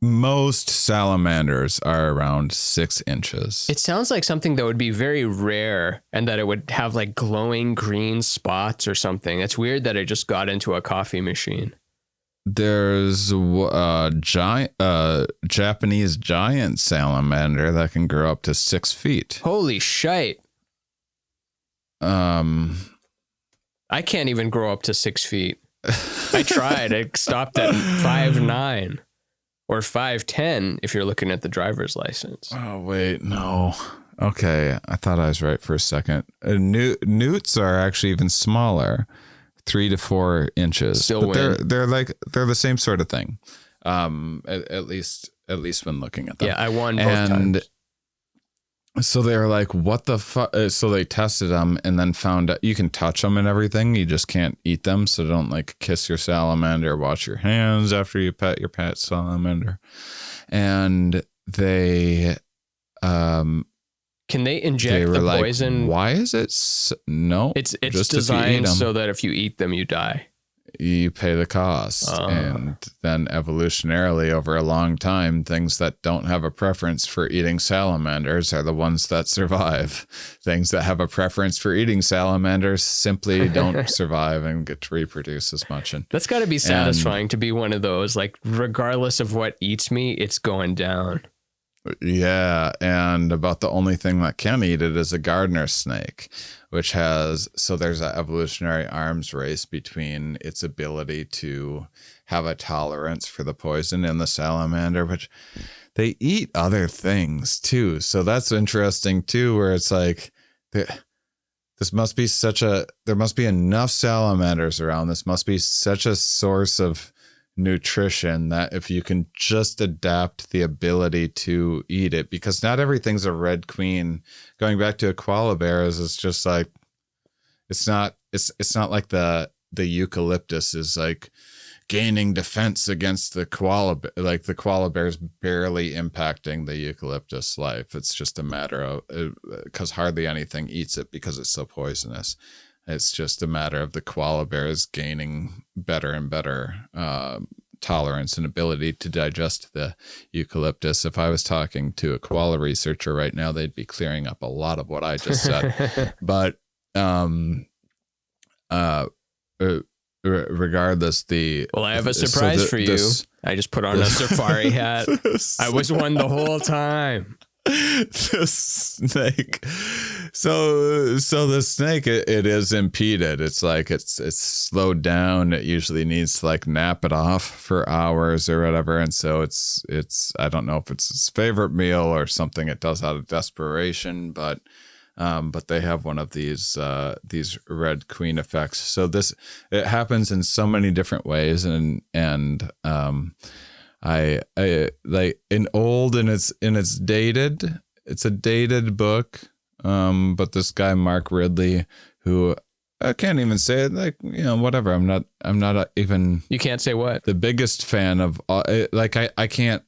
Most salamanders are around 6 inches. It sounds like something that would be very rare, and that it would have glowing green spots or something. It's weird that it just got into a coffee machine. There's a Japanese giant salamander that can grow up to 6 feet. Holy shite. I can't even grow up to 6 feet. I tried. I stopped at 5'9". Or 5'10" if you're looking at the driver's license. Oh, wait, no. Okay, I thought I was right for a second. Newts are actually even smaller. 3 to 4 inches. Still but they're the same sort of thing. At least when looking at them. Yeah, I won both times. So they were like, what the fuck? So they tested them and then found out you can touch them and everything. You just can't eat them. So don't like kiss your salamander, wash your hands after you pet your pet salamander. And they, can they inject the poison? Why is it? No, it's just designed so that if you eat them, you die. You pay the cost. And then evolutionarily over a long time, things that don't have a preference for eating salamanders are the ones that survive. Things that have a preference for eating salamanders simply don't survive and get to reproduce as much. And that's got to be satisfying to be one of those, like, regardless of what eats me, it's going down. Yeah, and about the only thing that can eat it is a gardener snake, which has, so there's an evolutionary arms race between its ability to have a tolerance for the poison in the salamander, which they eat other things too. So that's interesting too, where it's like, this must be there must be enough salamanders around. This must be such a source of nutrition that if you can just adapt the ability to eat it, because not everything's a red queen. Going back to koala bears, it's just like it's not like the eucalyptus is like gaining defense against the koala, like the koala bear's barely impacting the eucalyptus life. It's just a matter of, because hardly anything eats it because it's so poisonous. It's just a matter of the koala bears gaining better and better tolerance and ability to digest the eucalyptus. If I was talking to a koala researcher right now, they'd be clearing up a lot of what I just said. But regardless, I have a surprise for you. I just put on a safari hat. I was one the whole time. The snake, so the snake, it is impeded. It's like it's slowed down. It usually needs to like nap it off for hours or whatever, and so it's I don't know if it's its favorite meal or something it does out of desperation, but they have one of these red queen effects. So it happens in so many different ways, and I like in old, and it's dated. It's a dated book. But this guy, Mark Ridley, who I can't even say it, like, you know, whatever. I'm not even. You can't say what? The biggest fan of all, like I can't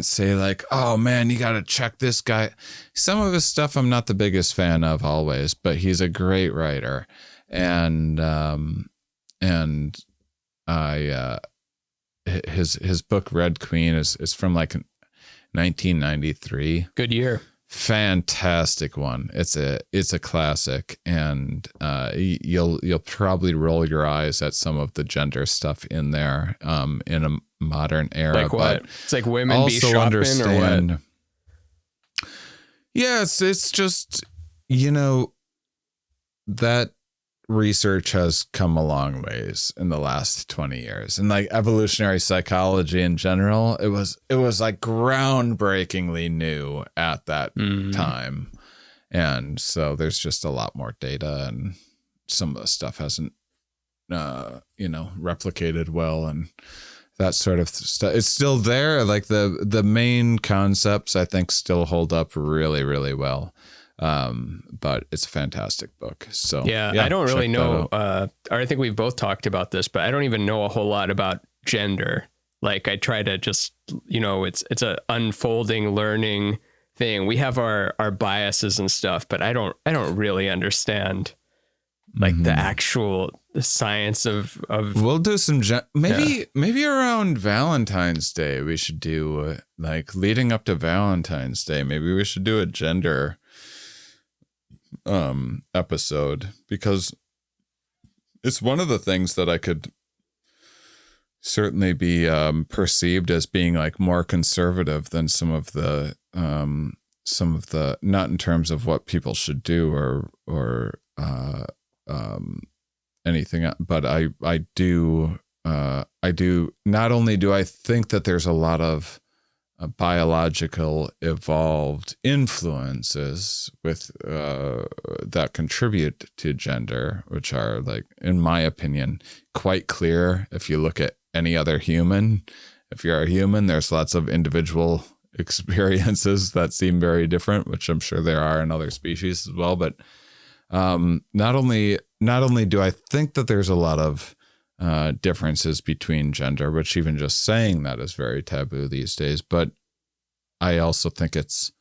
say like, oh man, you got to check this guy. Some of his stuff I'm not the biggest fan of always, but he's a great writer. And his book Red Queen is from like 1993. Good year. Fantastic one. It's a classic, and you'll probably roll your eyes at some of the gender stuff in there in a modern era. Like what? But it's like women be shopping or what? Yeah, it's just, you know, that research has come a long ways in the last 20 years, and like evolutionary psychology in general, it was like groundbreakingly new at that time. And so there's just a lot more data, and some of the stuff hasn't replicated well, and that sort of stuff. It's still there. Like the main concepts I think still hold up really, really well. But it's a fantastic book. So yeah, I don't really know. I think we've both talked about this, but I don't even know a whole lot about gender. Like I try to just, it's a unfolding learning thing. We have our biases and stuff, but I don't really understand like the actual science of. We'll do some maybe around Valentine's Day we should do like leading up to Valentine's Day. Maybe we should do a gender episode, because it's one of the things that I could certainly be perceived as being like more conservative than some of the not in terms of what people should do or anything, but I do not only do I think that there's a lot of biological evolved influences with that contribute to gender, which are, like, in my opinion, quite clear. If you look at any other human, if you're a human, there's lots of individual experiences that seem very different, which I'm sure there are in other species as well. But not only do I think that there's a lot of differences between gender, which even just saying that is very taboo these days, but I also think it's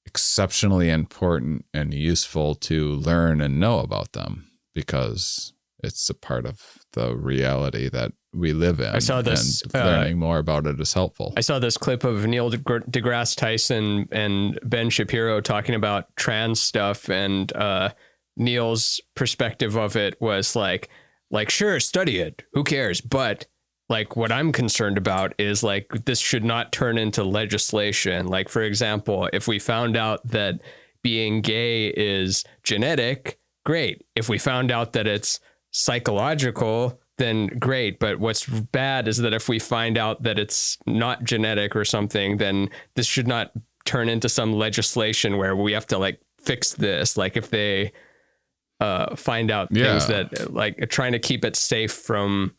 exceptionally important and useful to learn and know about them, because it's a part of the reality that we live in. I saw this, and learning more about it is helpful. I saw this clip of Neil deGrasse Tyson and Ben Shapiro talking about trans stuff, and Neil's perspective of it was like, sure, study it, who cares? But like, what I'm concerned about is, like, this should not turn into legislation. Like, for example, if we found out that being gay is genetic, great. If we found out that it's psychological, then great. But what's bad is that if we find out that it's not genetic or something, then this should not turn into some legislation where we have to, like, fix this. Like, if they find out things that, like, trying to keep it safe from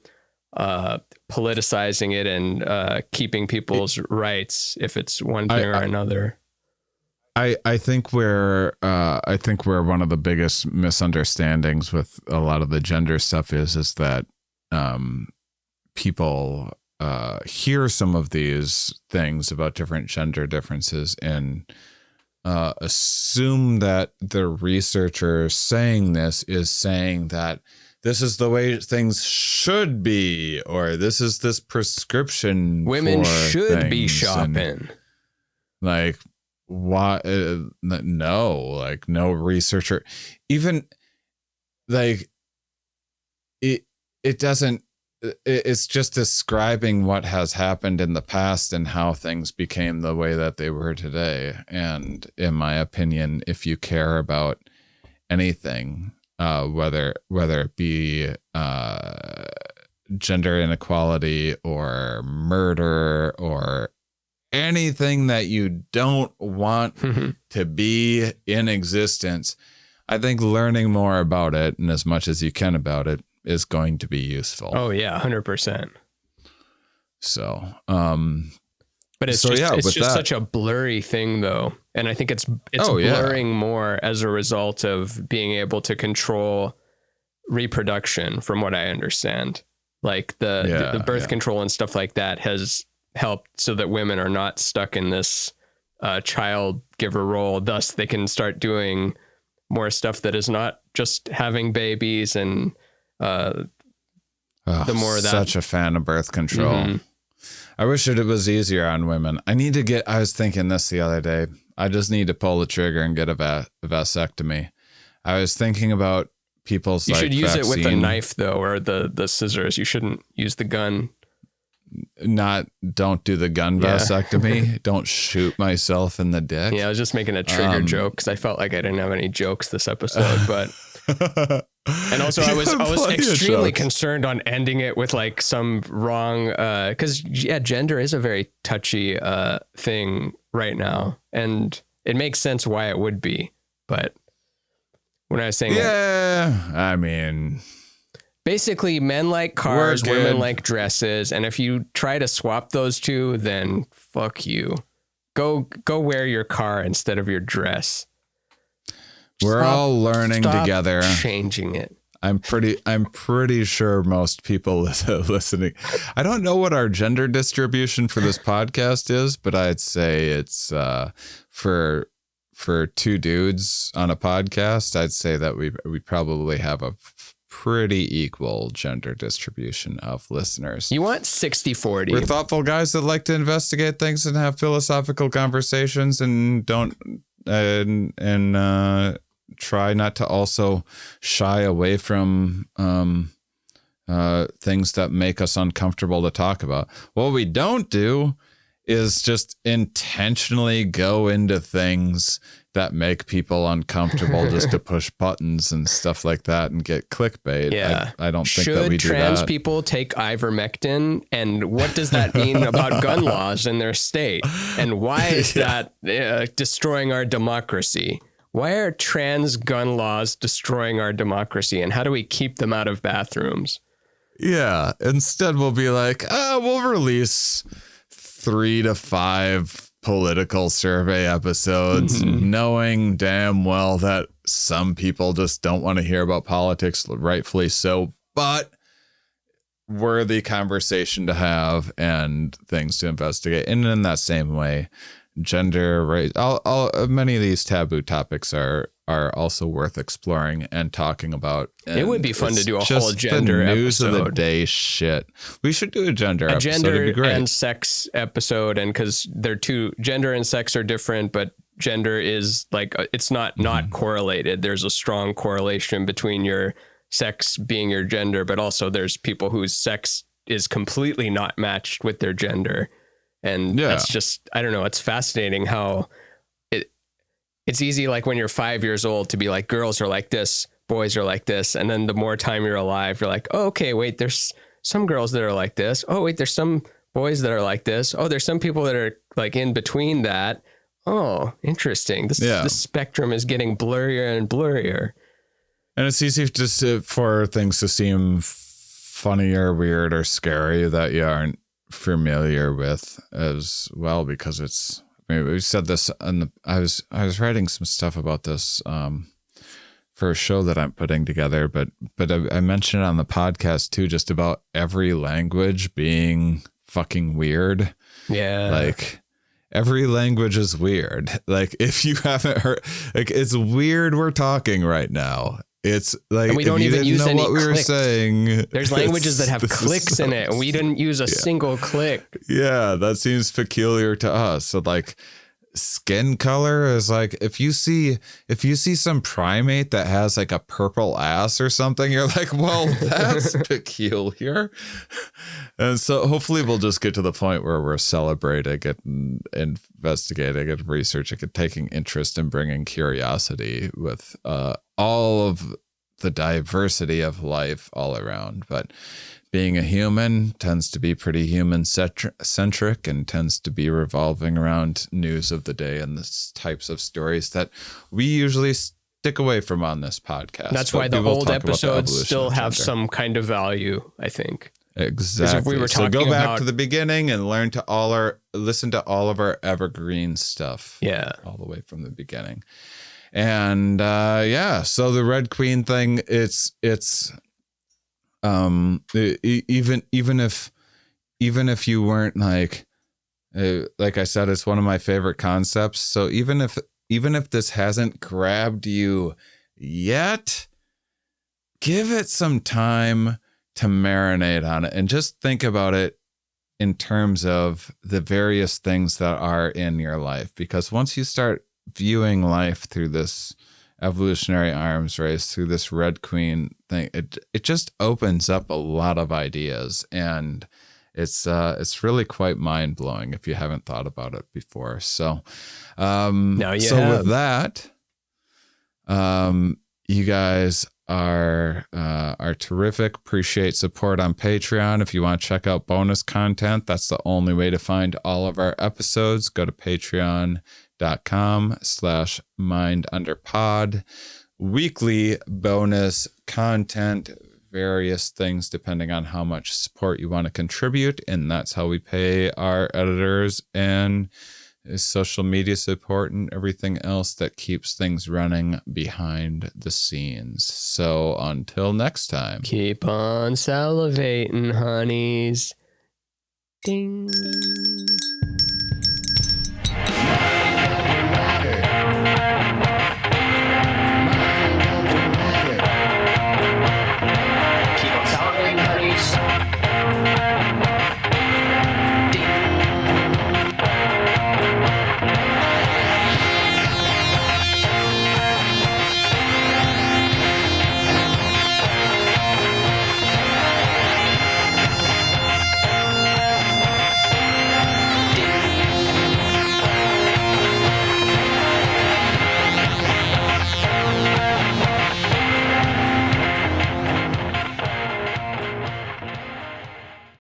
politicizing it and keeping people's rights, if it's one thing or another. I think where one of the biggest misunderstandings with a lot of the gender stuff is that people hear some of these things about different gender differences and assume that the researcher saying this is saying that this is the way things should be, or this is this prescription. Women for should be things. shopping. And, like, why? No, like, no researcher, even, like, it doesn't. It's just describing what has happened in the past and how things became the way that they were today. And in my opinion, if you care about anything, whether it be gender inequality or murder or anything that you don't want to be in existence, I think learning more about it, and as much as you can about it, is going to be useful. Oh yeah, 100%. So, but it's just such a blurry thing, though, and I think it's blurring more as a result of being able to control reproduction, from what I understand. Like the birth control and stuff like that has helped so that women are not stuck in this child giver role. Thus, they can start doing more stuff that is not just having babies and. The more that, such a fan of birth control. Mm-hmm. I wish it was easier on women. I was thinking this the other day. I just need to pull the trigger and get a vasectomy. I was thinking about people's. You should use it with a knife, though, or the scissors. You shouldn't use the gun. Don't do the gun vasectomy. Don't shoot myself in the dick. Yeah, I was just making a trigger joke because I felt like I didn't have any jokes this episode, but. And also I was extremely concerned on ending it with, like, some wrong, because gender is a very touchy thing right now, and it makes sense why it would be. But when I was saying I mean, basically, men like cars, women like dresses, and if you try to swap those two, then fuck you. Go wear your car instead of your dress. We're all learning together. Changing it. I'm pretty sure most people listening. I don't know what our gender distribution for this podcast is, but I'd say it's for two dudes on a podcast. I'd say that we probably have a pretty equal gender distribution of listeners. You want 60-40. We're thoughtful guys that like to investigate things and have philosophical conversations and don't try not to also shy away from things that make us uncomfortable to talk about. What we don't do is just intentionally go into things that make people uncomfortable just to push buttons and stuff like that and get clickbait. Yeah. I don't think that we do that. Should trans people take ivermectin? And what does that mean about gun laws in their state? And why is that destroying our democracy? Why are trans gun laws destroying our democracy? And how do we keep them out of bathrooms? Yeah. Instead, we'll be like, we'll release 3 to 5 political survey episodes, knowing damn well that some people just don't want to hear about politics, rightfully so, but worthy conversation to have and things to investigate. And in that same way, gender, race, all many of these taboo topics are also worth exploring and talking about. And it would be fun to do a whole gender the news episode. of the day shit. We should do a gender episode. Gender It'd be great. and sex episode, and because gender and sex are different, but gender is like it's not correlated. There's a strong correlation between your sex being your gender, but also there's people whose sex is completely not matched with their gender. And that's just, I don't know, it's fascinating how it's easy, like when you're 5 years old, to be like, girls are like this, boys are like this. And then the more time you're alive, you're like, oh, okay, wait, there's some girls that are like this. Oh, wait, there's some boys that are like this. Oh, there's some people that are like in between that. Oh, interesting. This spectrum is getting blurrier and blurrier. And it's easy just for things to seem funny or weird or scary that you aren't familiar with as well, because it's, I mean, we said this I was writing some stuff about this for a show that I'm putting together, but I mentioned it on the podcast too, just about every language being fucking weird. Yeah. Like every language is weird. Like if you haven't heard, like it's weird we're talking right now. It's like, and we don't even use any what we were saying. There's languages that have clicks in it, and we didn't use a single click. Yeah, that seems peculiar to us. So like skin color is like, if you see some primate that has like a purple ass or something, you're like, well, that's peculiar. And so hopefully we'll just get to the point where we're celebrating it and investigating and researching and taking interest in bringing curiosity with all of the diversity of life all around. But being a human tends to be pretty human centric and tends to be revolving around news of the day and the types of stories that we usually stick away from on this podcast. That's why the old episodes still have some kind of value, I think. Exactly. If we were so go back to the beginning and listen to all of our evergreen stuff. Yeah. All the way from the beginning. And so the Red Queen thing, it's even if you weren't like I said, it's one of my favorite concepts. So even if this hasn't grabbed you yet, give it some time to marinate on it and just think about it in terms of the various things that are in your life. Because once you start viewing life through this evolutionary arms race, through this Red Queen thing, it just opens up a lot of ideas, and it's really quite mind blowing if you haven't thought about it before. So, with that, you guys are terrific. Appreciate support on Patreon. If you want to check out bonus content, that's the only way to find all of our episodes. Go to patreon.com/mindunderpod. Weekly bonus content, various things depending on how much support you want to contribute, and that's how we pay our editors and social media support and everything else that keeps things running behind the scenes. So until next time, keep on salivating, honeys. Ding.